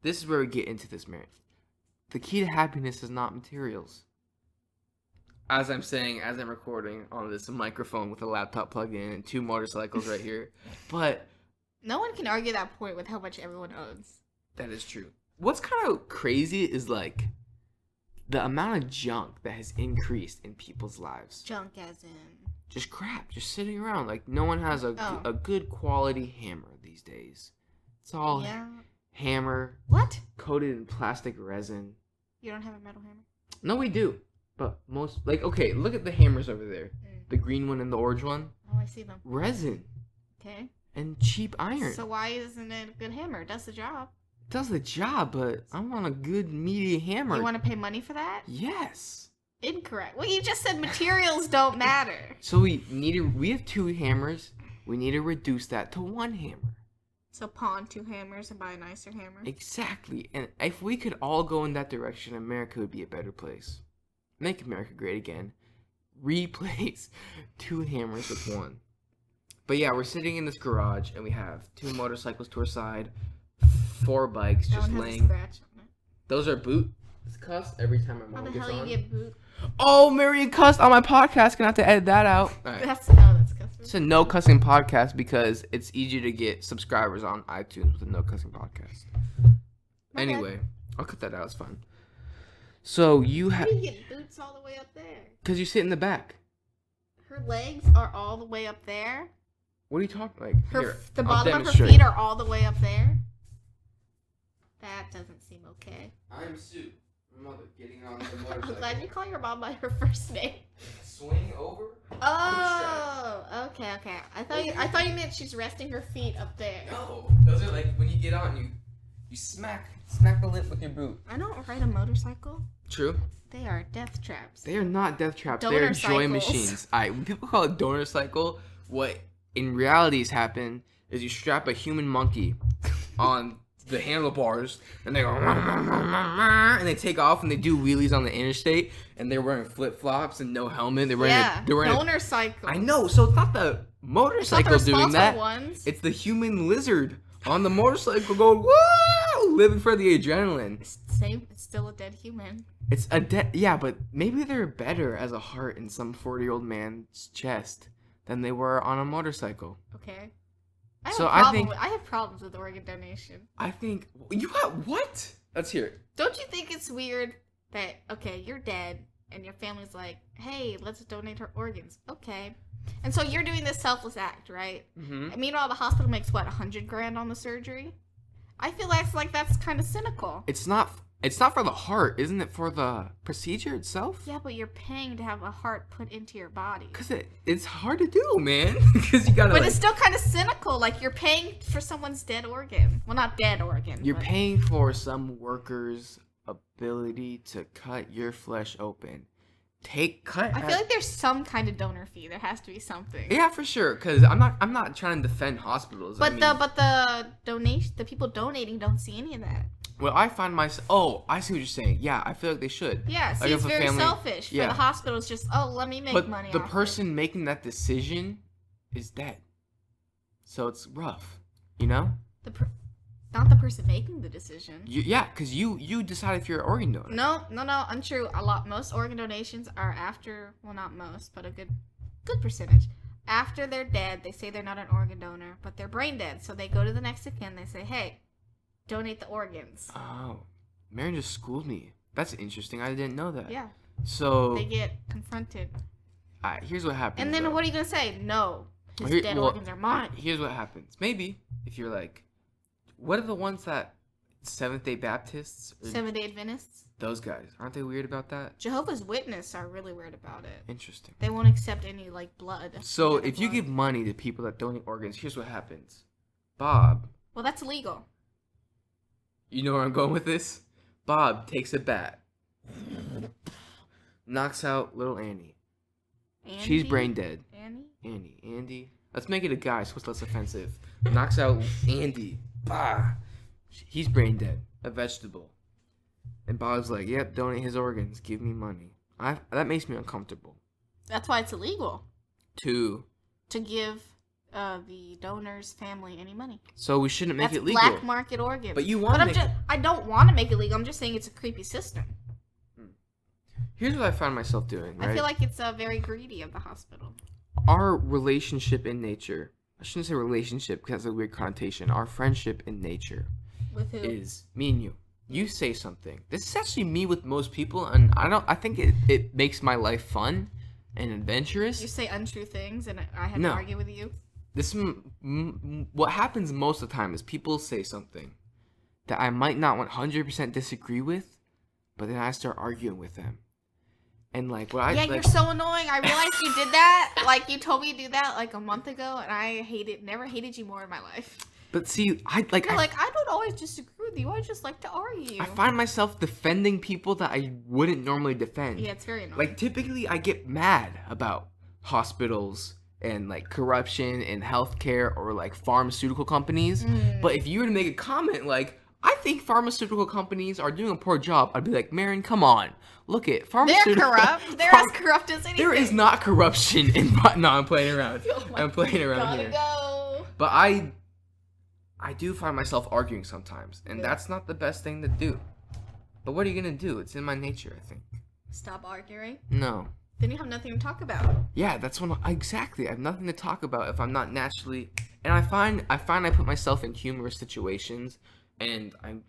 This is where we get into this, Marion. The key to happiness is not materials. As I'm saying, as I'm recording on this microphone with a laptop plugged in and 2 motorcycles right here. But no one can argue that point with how much everyone owns. that is true. What's kind of crazy is like the amount of junk that has increased in people's lives. Junk as in? Just crap, just sitting around. Like no one has a good quality hammer these days. It's all hammer. What? Coated in plastic resin. You don't have a metal hammer? No, we do. But most, like, okay, look at the hammers over there. The green one and the orange one. Oh, I see them. Resin. Okay. And cheap iron. So why isn't it a good hammer? It does the job. It does the job, but I want a good meaty hammer. You want to pay money for that? Yes. Incorrect. Well, you just said materials don't matter. So we have 2 hammers. We need to reduce that to 1 hammer. So pawn 2 hammers and buy a nicer hammer? Exactly. And if we could all go in that direction, America would be a better place. Make America great again. Replace 2 hammers with 1. But yeah, we're sitting in this garage and we have 2 motorcycles to our side, 4 bikes just laying. Scratch on it. Those are boot. It's cussed every time my How mom the gets hell on. you get boot? Oh, Marion cussed on my podcast. Gonna have to edit that out. All right. That's cussing. It's a no cussing podcast because it's easier to get subscribers on iTunes with a no cussing podcast. Okay. Anyway, I'll cut that out. It's fine. So you have. How do you get boots all the way up there? Because you sit in the back. Her legs are all the way up there. What are you talking like? The I'll bottom of her demonstrate. feet are all the way up there. That doesn't seem okay. I'm Sue, my mother, getting on the I'm motorcycle. glad you call your mom by her first name. Swing over. Oh, okay. I thought you meant she's resting her feet up there. No, those are like when you get on, you smack the lip with your boot. I don't ride a motorcycle. True. They are death traps. They are not death traps. They are Donor joy cycles. machines. When people call it donor cycle, what in reality has happened is you strap a human monkey on the handlebars and they go and they take off and they do wheelies on the interstate and they're wearing flip flops and no helmet. They're wearing donor cycle. I know. So it's not the motorcycle doing that. Ones. It's the human lizard on the motorcycle going woo, living for the adrenaline. It's still a dead human. It's a yeah, but maybe they're better as a heart in some 40-year-old man's chest than they were on a motorcycle. Okay. I have problems with organ donation. I think you got what? Let's hear it. Don't you think it's weird that you're dead and your family's like, hey, let's donate her organs? Okay. And so you're doing this selfless act, right? Mm-hmm. And meanwhile, the hospital makes what, $100,000 on the surgery? I feel like that's kind of cynical. It's not for the heart, isn't it? For the procedure itself. Yeah, but you're paying to have a heart put into your body. Cause it's hard to do, man. Cause you gotta. But it's still kind of cynical. Like you're paying for someone's dead organ. Well, not dead organ. You're paying for some worker's ability to cut your flesh open. I feel like there's some kind of donor fee. There has to be something. Yeah, for sure. Cause I'm not trying to defend hospitals. But the people donating don't see any of that. Well, I find myself. Oh, I see what you're saying. Yeah, I feel like they should. Yeah, see, like it's very selfish. For the hospital, it's just, let me make money. But the person making that decision is dead, so it's rough. You know. Not the person making the decision. Because you decide if you're an organ donor. No, untrue. Most organ donations are after, well, not most, but a good percentage. After they're dead, they say they're not an organ donor, but they're brain dead. So they go to the next of kin. They say, hey, donate the organs. Oh, Marion just schooled me. That's interesting. I didn't know that. Yeah. So they get confronted. Here's what happens. And then what are you gonna say? No, his dead organs are mine. Here's what happens. Maybe if you're like, what are the ones that Seventh-day Baptists? Seventh-day Adventists? Those guys. Aren't they weird about that? Jehovah's Witnesses are really weird about it. Interesting. They won't accept any, blood. So if you give money to people that donate organs, here's what happens. Bob. Well, that's illegal. You know where I'm going with this? Bob takes a bat. Knocks out little Annie. Andy? She's brain dead. Andy. Let's make it a guy so it's less offensive. Knocks out Andy. Bah. He's brain dead. A vegetable. And Bob's like, yep, donate his organs. Give me money. That makes me uncomfortable. That's why it's illegal. To give the donor's family any money. So we shouldn't make it legal. Black market organs. But you want to I don't want to make it legal. I'm just saying it's a creepy system. Here's what I find myself doing, right? I feel like it's very greedy of the hospital. Our relationship in nature, I shouldn't say relationship because that's a weird connotation. Our friendship in nature With who? is me and you. You say something. This is actually me with most people, and I think it makes my life fun and adventurous. You say untrue things, and I have to argue with you. What happens most of the time is people say something that I might not 100% disagree with, but then I start arguing with them. And like what you're so annoying. I realized you did that. Like you told me to do that like a month ago, and I never hated you more in my life. But see, I don't always disagree with you. I just like to argue. I find myself defending people that I wouldn't normally defend. Yeah, it's very annoying. Like typically, I get mad about hospitals and like corruption in healthcare or like pharmaceutical companies. But if you were to make a comment like, I think pharmaceutical companies are doing a poor job, I'd be like, Marion, come on. Look at pharmaceutical... They're corrupt. They're as corrupt as anything. There is not corruption in... No, I'm playing around. I'm playing around here. Go. But I do find myself arguing sometimes, and that's not the best thing to do. But what are you going to do? It's in my nature, I think. Stop arguing? No. Then you have nothing to talk about. Yeah, that's when... Exactly. I have nothing to talk about if I'm not naturally... And I find I put myself in humorous situations, and I'm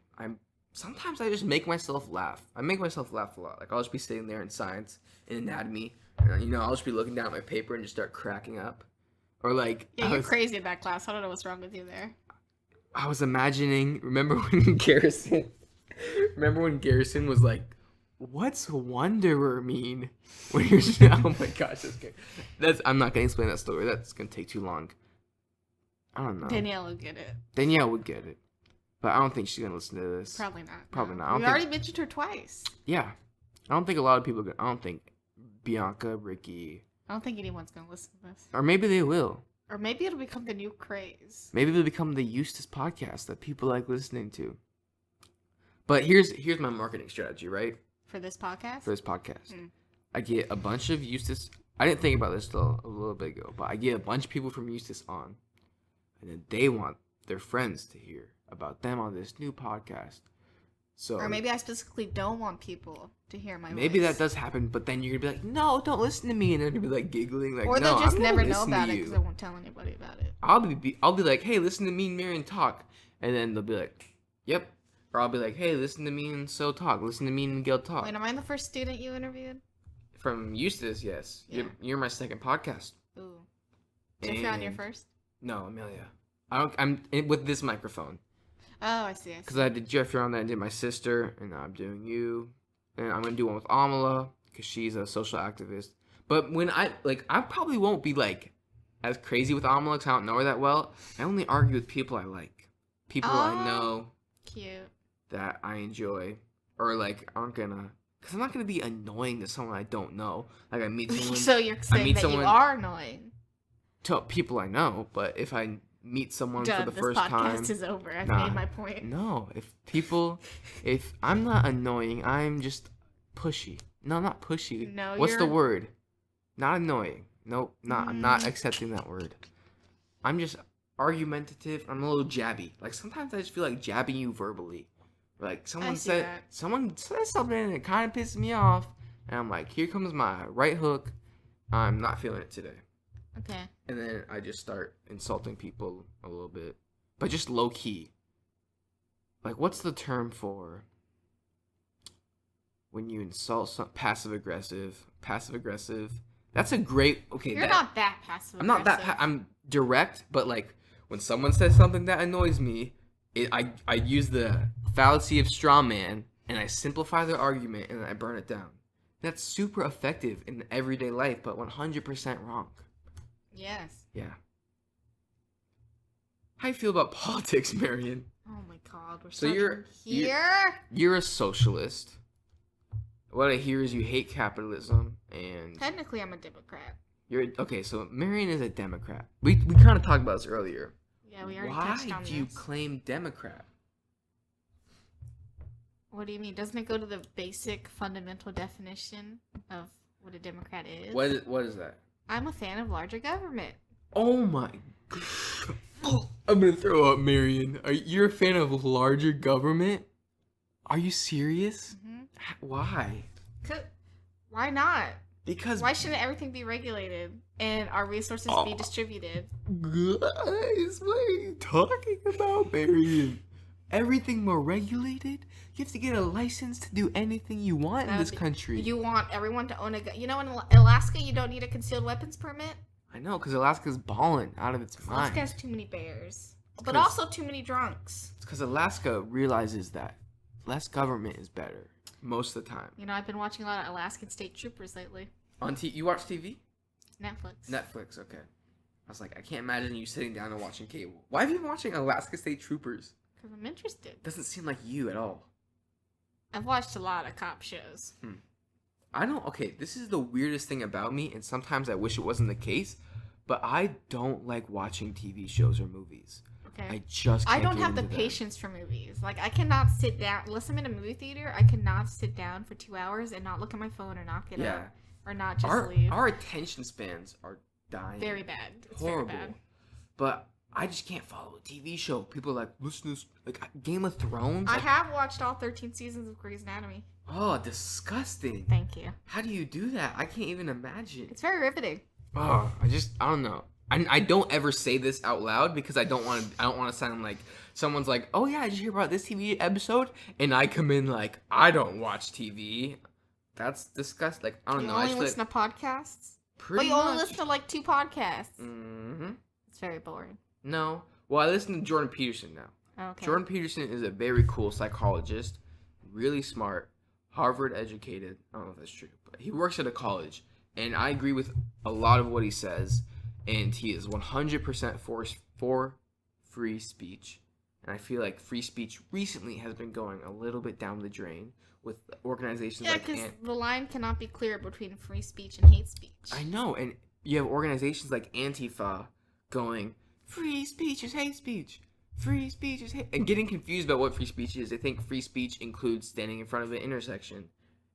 sometimes I just make myself laugh. I make myself laugh a lot. Like, I'll just be sitting there in science, in anatomy, and, I'll just be looking down at my paper and just start cracking up. Or, like... Yeah, you're crazy in that class. I don't know what's wrong with you there. I was imagining... Remember when Garrison was like, what's Wanderer mean? When you're just... Oh, my gosh. I'm not going to explain that story. That's going to take too long. I don't know. Danielle will get it. Danielle would get it. But I don't think she's going to listen to this. Probably not. Probably not. We already mentioned her twice. Yeah. I don't think a lot of people... I don't think Bianca, Ricky... I don't think anyone's going to listen to this. Or maybe they will. Or maybe it'll become the new craze. Maybe it'll become the Eustace podcast that people like listening to. But here's my marketing strategy, right? For this podcast? For this podcast. I get a bunch of Eustace... I didn't think about this till a little bit ago, but I get a bunch of people from Eustace on. And then they want their friends to hear about them on this new podcast. So, or maybe I specifically don't want people to hear my voice. Maybe that does happen, but then you're going to be like, no, don't listen to me. And they're going to be like giggling. Like, or no, they'll just I'm never gonna know listen about to it you. because I won't tell anybody about it. I'll be like, hey, listen to me and Marion talk. And then they'll be like, yep. Or I'll be like, hey, listen to me and So talk. Listen to me and Miguel talk. Wait, am I the first student you interviewed? From Eustace, yes. Yeah. You're my second podcast. Ooh. Jeffrey on your first? No, Amelia. I'm with this microphone. Oh, I see. Because I did Jeffrey on that and did my sister, and now I'm doing you. And I'm going to do one with Amala, because she's a social activist. But when I probably won't be, like, as crazy with Amala, because I don't know her that well. I only argue with people I like. People I know. Cute. That I enjoy. Or, like, aren't going to... Because I'm not going to be annoying to someone I don't know. Like, I meet someone... So you're saying that you are annoying? To people I know, but if I... meet someone for the first time. This podcast is over. I've made my point. No, if I'm not annoying, I'm just pushy. No, I'm not pushy. No, what's the word? Not annoying. Nope, I'm not accepting that word. I'm just argumentative. I'm a little jabby. Like sometimes I just feel like jabbing you verbally. Like someone says something and it kind of pisses me off, and I'm like, here comes my right hook. I'm not feeling it today. Okay. And then I just start insulting people a little bit. But just low key. Like, what's the term for when you insult passive aggressive? Passive aggressive. That's a great... Okay, You're not that passive aggressive. I'm not that... I'm direct, but like, when someone says something that annoys me, I use the fallacy of straw man, and I simplify their argument, and I burn it down. That's super effective in everyday life, but 100% wrong. Yes. Yeah. How you feel about politics, Marion? Oh my God, we're so you're a socialist. What I hear is you hate capitalism, and technically I'm a Democrat. Okay. So Marion is a Democrat. We kind of talked about this earlier. Yeah, we already touched on this. Why do you claim Democrat? What do you mean? Doesn't it go to the basic fundamental definition of what a Democrat is? What is that? I'm a fan of larger government. Oh my god. I'm gonna throw up, Marion. You're a fan of larger government? Are you serious? Mm-hmm. Why? Why not? Because why shouldn't everything be regulated and our resources be distributed? Guys, what are you talking about, Marion? Everything more regulated? You have to get a license to do anything you want in this country. You want everyone to own a gun. You know, in Alaska, you don't need a concealed weapons permit. I know, because Alaska's balling out of its mind. Alaska has too many bears, but also too many drunks. It's because Alaska realizes that less government is better most of the time. You know, I've been watching a lot of Alaskan state troopers lately. You watch TV? Netflix, okay. I was like, I can't imagine you sitting down and watching cable. Why have you been watching Alaska State Troopers? Because I'm interested. Doesn't seem like you at all. I've watched a lot of cop shows. Okay, this is the weirdest thing about me, and sometimes I wish it wasn't the case, but I don't like watching TV shows or movies. Okay. I just can't I don't get have the into patience for movies. Like, I cannot sit down. Unless I'm in a movie theater, I cannot sit down for 2 hours and not look at my phone or not get up. Or not just leave. Our attention spans are dying. Very bad. It's horrible. very bad. But I just can't follow a TV show. People are like, listen to this, like Game of Thrones. I have watched all 13 seasons of Grey's Anatomy. Oh, disgusting. Thank you. How do you do that? I can't even imagine. It's very riveting. Oh, I don't know. I don't ever say this out loud because I don't want to sound like someone's like, oh yeah, did you hear about this TV episode? And I come in like, I don't watch TV. That's disgusting. Like, I don't know. You only listen to podcasts? Pretty you only much. listen to like 2 podcasts. Mm-hmm. It's very boring. No. Well, I listen to Jordan Peterson now. Okay. Jordan Peterson is a very cool psychologist, really smart, Harvard educated. I don't know if that's true, but he works at a college, and I agree with a lot of what he says, and he is 100% for free speech. And I feel like free speech recently has been going a little bit down the drain with organizations like... Yeah, because the line cannot be clear between free speech and hate speech. I know, and you have organizations like Antifa going, free speech is hate speech. Free speech is hate... And getting confused about what free speech is. They think free speech includes standing in front of an intersection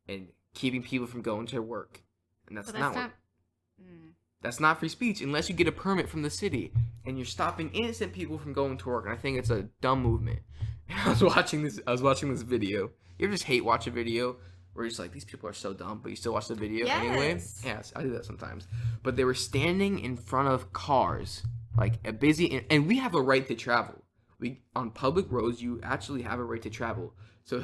and keeping people from going to work. And that's not what... That's not free speech unless you get a permit from the city and you're stopping innocent people from going to work. And I think it's a dumb movement. And I was watching this video. You ever just hate watch a video where you're just like, these people are so dumb, but you still watch the video anyway? Yes, I do that sometimes. But they were standing in front of cars, like a busy, and we have a right to travel. On public roads, you actually have a right to travel. So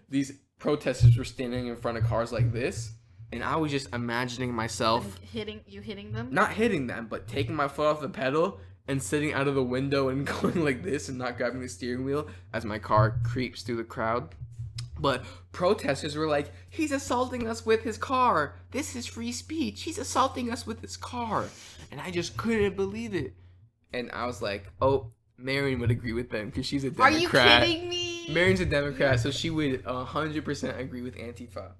these protesters were standing in front of cars like this. And I was just imagining myself hitting them? Not hitting them, but taking my foot off the pedal and sitting out of the window and going like this and not grabbing the steering wheel as my car creeps through the crowd. But protesters were like, he's assaulting us with his car. This is free speech. He's assaulting us with his car. And I just couldn't believe it. And I was like, oh, Marion would agree with them because she's a Democrat. Are you kidding me? Marion's a Democrat, so she would 100% agree with Antifa.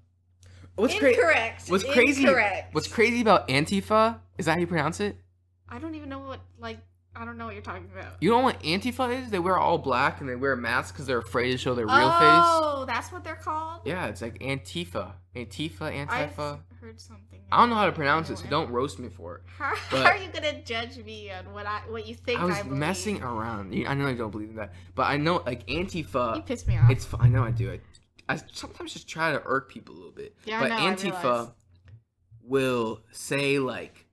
Incorrect. What's crazy about Antifa? Is that how you pronounce it? I don't even know I don't know what you're talking about. You know what Antifa is? They wear all black and they wear masks because they're afraid to show their real face. Oh, that's what they're called? Yeah, it's like Antifa. Antifa. I've heard something. I don't know how to pronounce it, so don't roast me for it. How are you going to judge me on what you think I believe? I was messing around. I know you don't believe in that. But I know, like, Antifa... You piss me off. I know I do. I sometimes just try to irk people a little bit. Yeah, but I know, Antifa will say, like,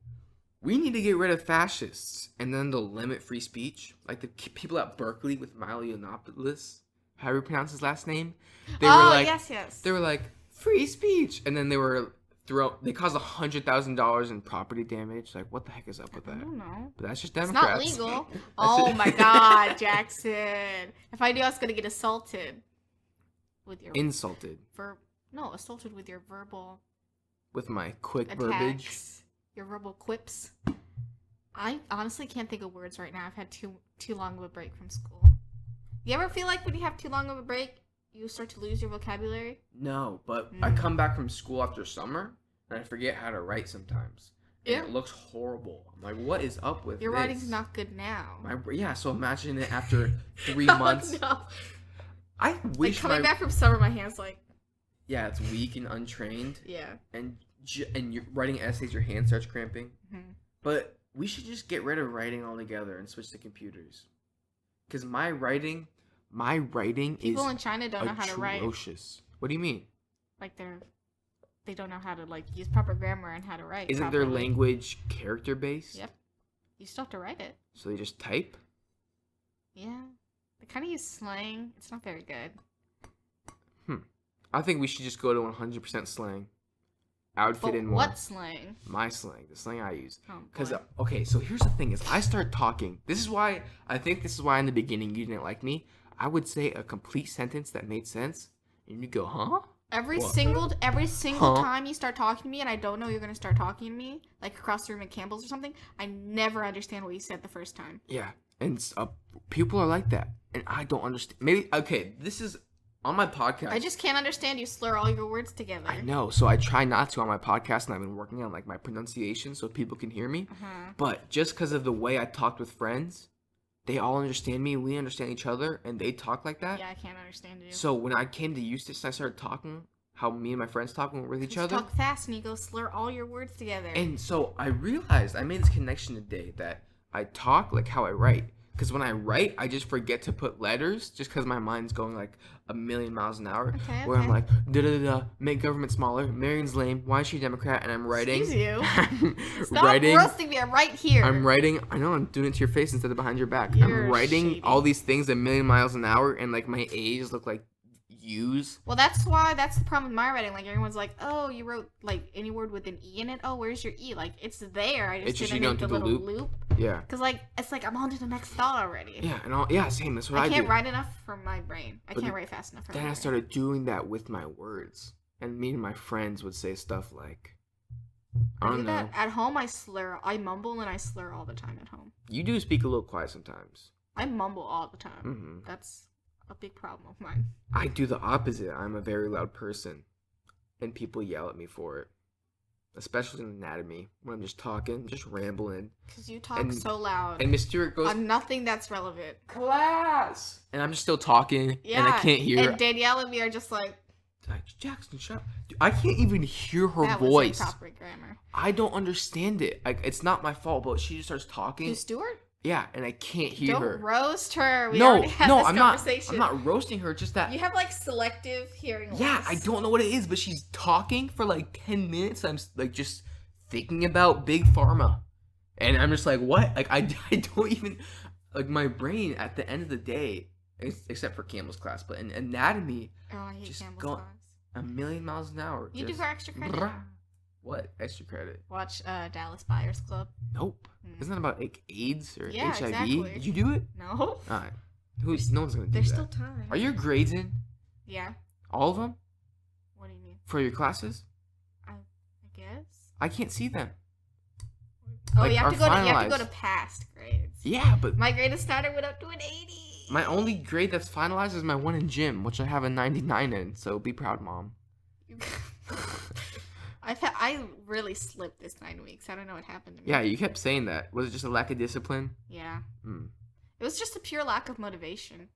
we need to get rid of fascists, and then they'll limit free speech. Like the people at Berkeley with Milo Yiannopoulos, how do you pronounce his last name? They were like, yes. They were like, free speech, and then they caused $100,000 in property damage. Like, what the heck is up with that? I don't know. But that's just Democrats. It's not legal. Oh my God, Jackson! If I knew I was gonna get assaulted with your assaulted with your verbal. With my quick attacks. verbiage. Your verbal quips. I honestly can't think of words right now. I've had too long of a break from school. You ever feel like when you have too long of a break, you start to lose your vocabulary? No, but I come back from school after summer, and I forget how to write sometimes. And it looks horrible. I'm like, what is up with your this? writing's not good now. So imagine it after 3 months. No. I Like wish coming back from summer, my hands like. Yeah, it's weak and untrained. Yeah. And you're writing essays, your hand starts cramping. Mm-hmm. But we should just get rid of writing altogether and switch to computers. Because my writing People is in China don't know how to write. atrocious. What do you mean? Like they don't know how to like use proper grammar and how to write. Isn't properly. their language character based? Yep. You still have to write it. So they just type? Yeah. They kind of use slang. It's not very good. I think we should just go to 100% slang. I would fit in more. What slang? My slang, the slang I use. Oh, Because boy. okay, so here's the thing: is I start talking. This is why in the beginning you didn't like me. I would say a complete sentence that made sense, and you go, huh? Every What? single Huh? time you start talking to me and I don't know you're gonna start talking to me, like across the room at Campbell's or something, I never understand what you said the first time. Yeah, and people are like that, and I don't understand. Maybe okay, this is on my podcast. I just can't understand you slur all your words together. I know, so I try not to on my podcast, and I've been working on like my pronunciation so people can hear me. Uh-huh. But just because of the way I talked with friends, they all understand me, we understand each other, and they talk like that. Yeah, I can't understand you. So when I came to Eustis and I started talking how me and my friends talk with each Just other, talk fast and you go slur all your words together. and so I realized I made this connection today that I talk like how I write. Because when I write, I just forget to put letters just because my mind's going like a million miles an hour. Okay, Where I'm okay. like, da-da-da-da, make government smaller, Marion's lame, why is she a Democrat? And I'm writing. Excuse you. I'm Stop writing. roasting me. I'm right here. I'm writing. I know I'm doing it to your face instead of behind your back. You're I'm writing shady. all these things a million miles an hour, and like my A's look like U's. Well, that's the problem with my writing. Like, everyone's like, oh, you wrote, like, any word with an E in it? Oh, where's your E? Like, it's there. I It's just just didn't you make don't the do the little loop. loop. Yeah. Because, like, it's like I'm on to the next thought already. Yeah, and all. Yeah, same. That's what I I can't do. write enough for my brain. I But can't write fast enough for my Then I brain. started doing that with my words, and me and my friends would say stuff like, I I don't do know. that. At home, I mumble and I slur all the time at home. You do speak a little quiet sometimes. I mumble all the time. Hmm. That's a big problem of mine. I do the opposite. I'm a very loud person, and people yell at me for it. Especially in anatomy, when I'm just talking, just rambling. Because you talk And- so loud And Miss Stewart goes, on nothing that's relevant. class! And I'm just still talking, Yeah. and I can't hear. And Danielle and me are just like, Like, Jackson, shut up. Dude, I can't even hear her that voice. was proper grammar. I don't understand it. Like, it's not my fault, but she just starts Who's talking. Stuart? Yeah, and I can't hear Don't her. roast her. We No, already had no, this I'm not. conversation. I'm not roasting her. Just that. You have like selective hearing loss. Yeah, I don't know what it is, but she's talking for like 10 minutes. I'm like just thinking about big pharma, and I'm just like, what? Like I don't even like my brain at the end of the day, except for Campbell's class, but in anatomy, Oh, I hate just Campbell's go- class. a million miles an hour. You do just for extra credit. brah. What extra credit? Watch Dallas Buyers Club. Nope. Mm. Isn't that about like AIDS or Yeah, HIV? exactly. Did you do it? No. Alright. No one's gonna do There's that. still time. Are your grades in? Yeah. All of them What do you mean? for your classes? I guess. I can't see them. Oh, Like, you have are to go to finalized. past grades. Yeah, but My grade standard went up to an 80. my only grade that's finalized is my one in gym, which I have a 99 in. So be proud, mom. I really slipped this 9 weeks. I don't know what happened to me. Yeah, you kept saying that. Was it just a lack of discipline? Yeah. Mm. It was just a pure lack of motivation.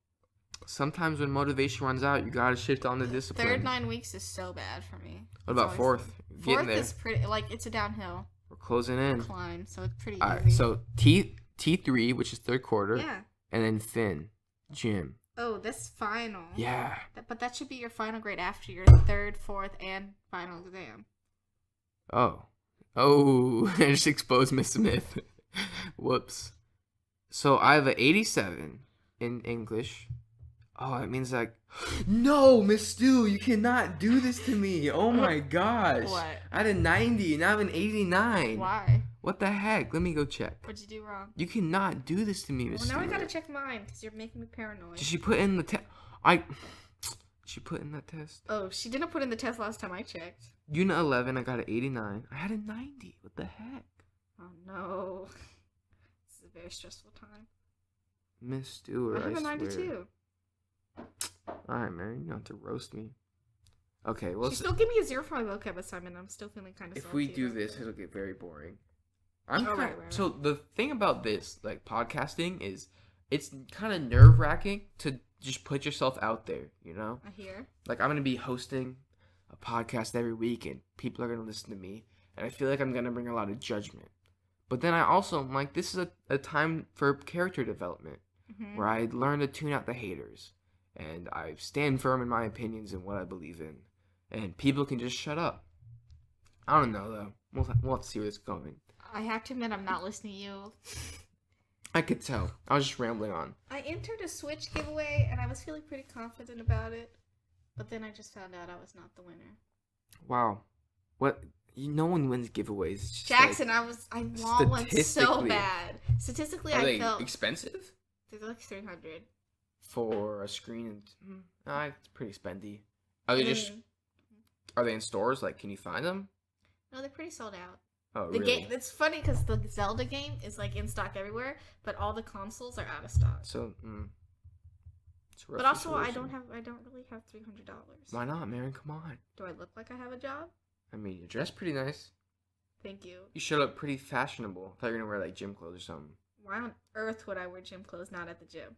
Sometimes when motivation runs out, you gotta shift on the discipline. Third 9 weeks is so bad for me. What about It's always- fourth? Getting Fourth there. is pretty, like, it's a downhill We're closing in. climb, so it's pretty All right, easy. so T3, which is third quarter, Yeah. and then Finn, gym. Oh, that's final. Yeah. But that should be your final grade after your third, fourth, and final exam. Oh. I just exposed Miss Smith. Whoops. So I have an 87 in English. Oh, it means like, no, Miss Stu, you cannot do this to me. Oh my gosh. What? I had a 90 and I have an 89. Why? What the heck? Let me go check. What'd you do wrong? You cannot do this to me, Miss Well, now I Stewart. gotta check mine, because you're making me paranoid. Did she put in the test? She put in that test. Oh, she didn't put in the test last time I checked. Unit 11, I got an 89. I had a 90. What the heck? Oh, no. This is a very stressful time. Miss Stewart, I have a swear. 92. Alright, Mary, you don't have to roast me. Okay, well, She still gave me a 0 for my vocab assignment. I'm still feeling kind of if we do this, it'll get very boring. Right. So the thing about this, like podcasting, is it's kind of nerve-wracking to just put yourself out there, you know? I hear. Like, I'm going to be hosting a podcast every week, and people are going to listen to me, and I feel like I'm going to bring a lot of judgment. But then I also am like, this is a time for character development, where I learn to tune out the haters, and I stand firm in my opinions and what I believe in, and people can just shut up. I don't know, though. We'll have to see where it's going. I have to admit, I'm not listening to you. I could tell. I was just rambling on. I entered a Switch giveaway, and I was feeling pretty confident about it. But then I just found out I was not the winner. Wow. What? No one wins giveaways. It's just Jackson, like, I want one so statistically- bad. Statistically, Are I they felt expensive? they're like 300. For a screen? It's pretty spendy. Are they just? Are they in stores? Like, can you find them? No, they're pretty sold out. Oh, The really? game. It's funny because the Zelda game is like in stock everywhere, but all the consoles are out of stock. So, it's a rough But also, I situation. don't really have $300. Why not, Marion? Come on. Do I look like I have a job? I mean, you're dressed pretty nice. Thank you. You showed up pretty fashionable. I thought you were gonna wear like gym clothes or something. Why on earth would I wear gym clothes not at the gym?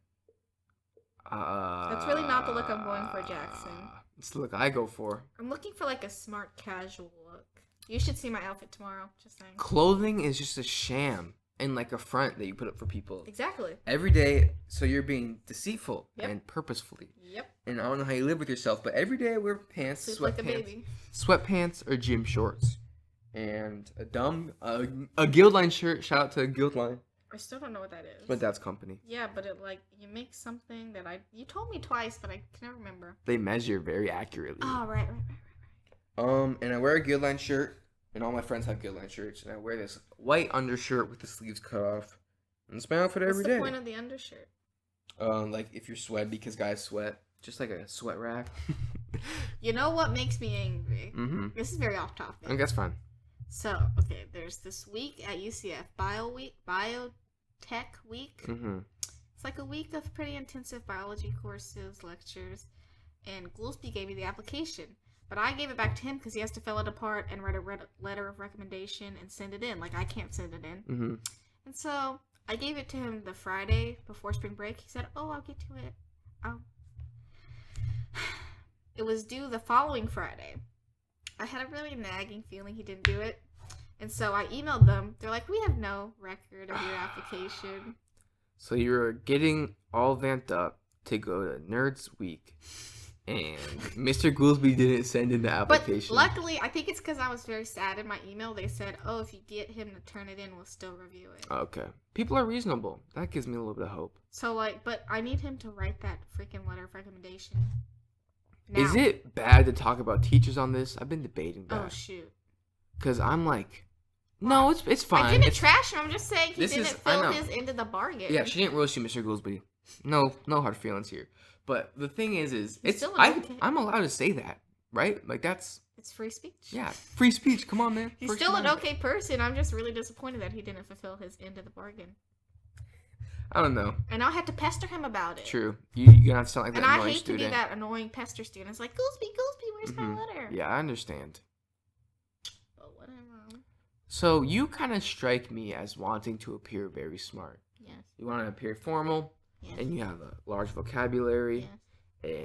That's really not the look I'm going for, Jackson. It's the look I go for. I'm looking for like a smart casual look. You should see my outfit tomorrow. Just saying. Clothing is just a sham and like a front that you put up for people. Exactly. Every day, so you're being deceitful Yep. and purposefully. Yep. And I don't know how you live with yourself, but every day I wear pants, Sleep like a sweatpants, baby. sweatpants or gym shorts, and a Guildline shirt. Shout out to Guildline, I still don't know what that is. but that's company. Yeah, but it like you make something that you told me twice, but I can never remember. They measure very accurately. Oh, right. And I wear a Guildline shirt, and all my friends have Guildline shirts, and I wear this white undershirt with the sleeves cut off. And it's my outfit every What's day. the point of the undershirt? Like if you're sweaty, because guys sweat, just like a sweat rack. You know what makes me angry? Mm-hmm. This is very off topic. I think that's fine. So, okay, there's this week at UCF, Biotech Week. Mm-hmm. It's like a week of pretty intensive biology courses, lectures, and Goolsby gave me the application. But I gave it back to him because he has to fill it apart and write a letter of recommendation and send it in. Like, I can't send it in. Mm-hmm. And so, I gave it to him the Friday before spring break. He said, oh, I'll get to it. It was due the following Friday. I had a really nagging feeling he didn't do it. And so I emailed them. They're like, we have no record of your application. So you were getting all vamped up to go to Nerds Week, and Mr. Goolsby didn't send in the application. But luckily, I think it's because I was very sad in my email. They said, oh, if you get him to turn it in, we'll still review it. Okay. People are reasonable. That gives me a little bit of hope. So, like, but I need him to write that freaking letter of recommendation. Is Now. it bad to talk about teachers on this? I've been debating Oh, that. shoot. Because I'm like, no, it's fine. I didn't It's, trash him. I'm just saying he This didn't is- I fill know. his end of the bargain. yeah, she didn't roast you, Mr. Goolsby. No hard feelings here. But the thing is He's it's still an okay- I'm allowed to say that, right? Like that's It's free speech. yeah, free speech. Come on, man. He's First still an Amendment. okay person. I'm just really disappointed that he didn't fulfill his end of the bargain. I don't know. And I had to pester him about it. True. You're gonna have to sound like that And I annoying hate student. to be that annoying pester student. It's like, Goolsby, where's Mhm. my letter? Yeah, I understand. But whatever. So you kind of strike me as wanting to appear very smart. Yes. You want to appear formal, Yes. and you have a large vocabulary, Yes.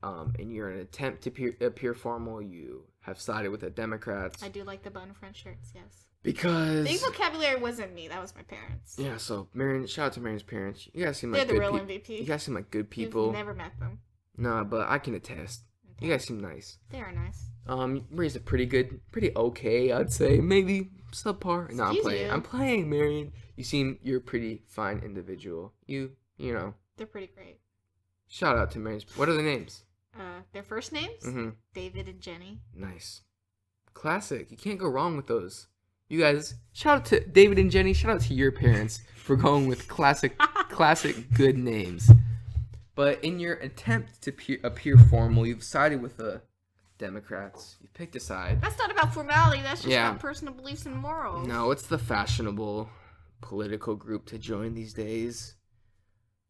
and in your attempt to appear formal, you have sided with the Democrats I do like the button front shirts, yes. because The vocabulary wasn't me, that was my parents. yeah. So Marion, shout out to Marion's parents. You guys seem They're like the good real people. MVP. You guys seem like good You've people. never met them. No, but I can attest. Okay. You guys seem nice. They are nice. You raised a pretty okay, I'd say. Maybe subpar. No, I'm Excuse playing. you. I'm playing, Marion. You're a pretty fine individual. You know. They're pretty great. Shout out to Marion's. What are the names? Their first names? Mm-hmm. David and Jenny. Nice. Classic. You can't go wrong with those. You guys, shout out to David and Jenny. Shout out to your parents for going with classic good names. But in your attempt to appear formal, you've sided with the Democrats. You picked a side. That's not about formality, that's just Yeah. about personal beliefs and morals. No, it's the fashionable political group to join these days.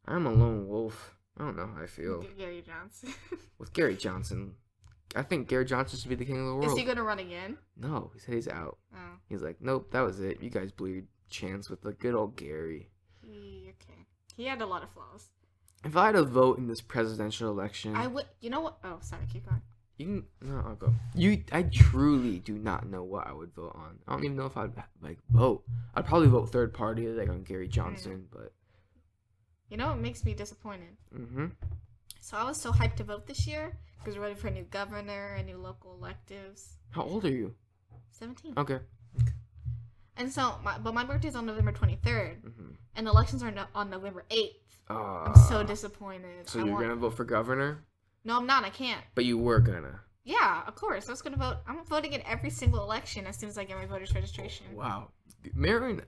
I'm a lone wolf. I don't know how I feel. Gary Johnson. With Gary Johnson, I think Gary Johnson should be the king of the world. Is he gonna run again? No, he said he's out. Oh. He's like, nope, that was it. You guys blew your chance with the good old Gary. Okay. He had a lot of flaws. If I had a vote in this presidential election, I would. You know what? Oh, sorry. Keep going. you can no, I'll go. I truly do not know what I would vote on. I don't even know if I'd like vote. I'd probably vote third party, like on Gary Johnson, but. You know what makes me disappointed? Mm-hmm. So I was so hyped to vote this year because we're ready for a new governor and new local electives. How old are you? 17. Okay. And so, my birthday's on November 23rd, Mm-hmm. and elections are on November 8th. I'm so disappointed. So you're gonna vote for governor? No, I'm not. I can't. But you were gonna. Yeah, of course. I was gonna vote. I'm voting in every single election as soon as I get my voter's registration. Wow, Marion.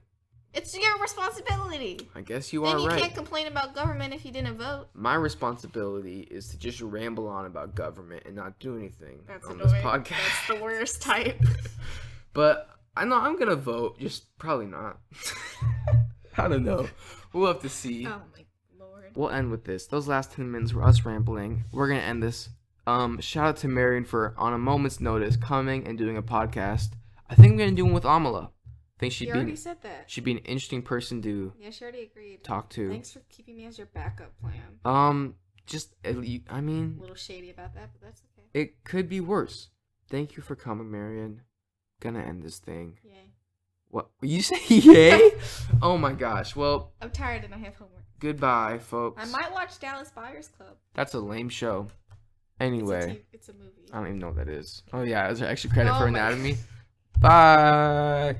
It's your responsibility. I guess you Then are you right. can't complain about government if you didn't vote. My responsibility is to just ramble on about government and not do anything That's on annoying. this podcast. That's the worst type. But I know I'm gonna vote. Just probably not. I don't know. We'll have to see. Oh my lord. We'll end with this. Those last 10 minutes were us rambling. We're gonna end this. Shout out to Marion for on a moment's notice coming and doing a podcast. I think I'm gonna do one with Amala. I think You already said that. she'd be an interesting person to Yeah, she already agreed. talk to. Thanks for keeping me as your backup plan. Just I mean, A little shady about that, but that's okay. it could be worse. Thank you for coming, Marion. Gonna end this thing. Yay. What you say? Yay! Oh my gosh. Well, I'm tired and I have homework. goodbye, folks. I might watch Dallas Buyers Club. That's a lame show. Anyway, It's a movie. I don't even know what that is. Oh yeah, is there extra credit Oh for my- anatomy? Bye.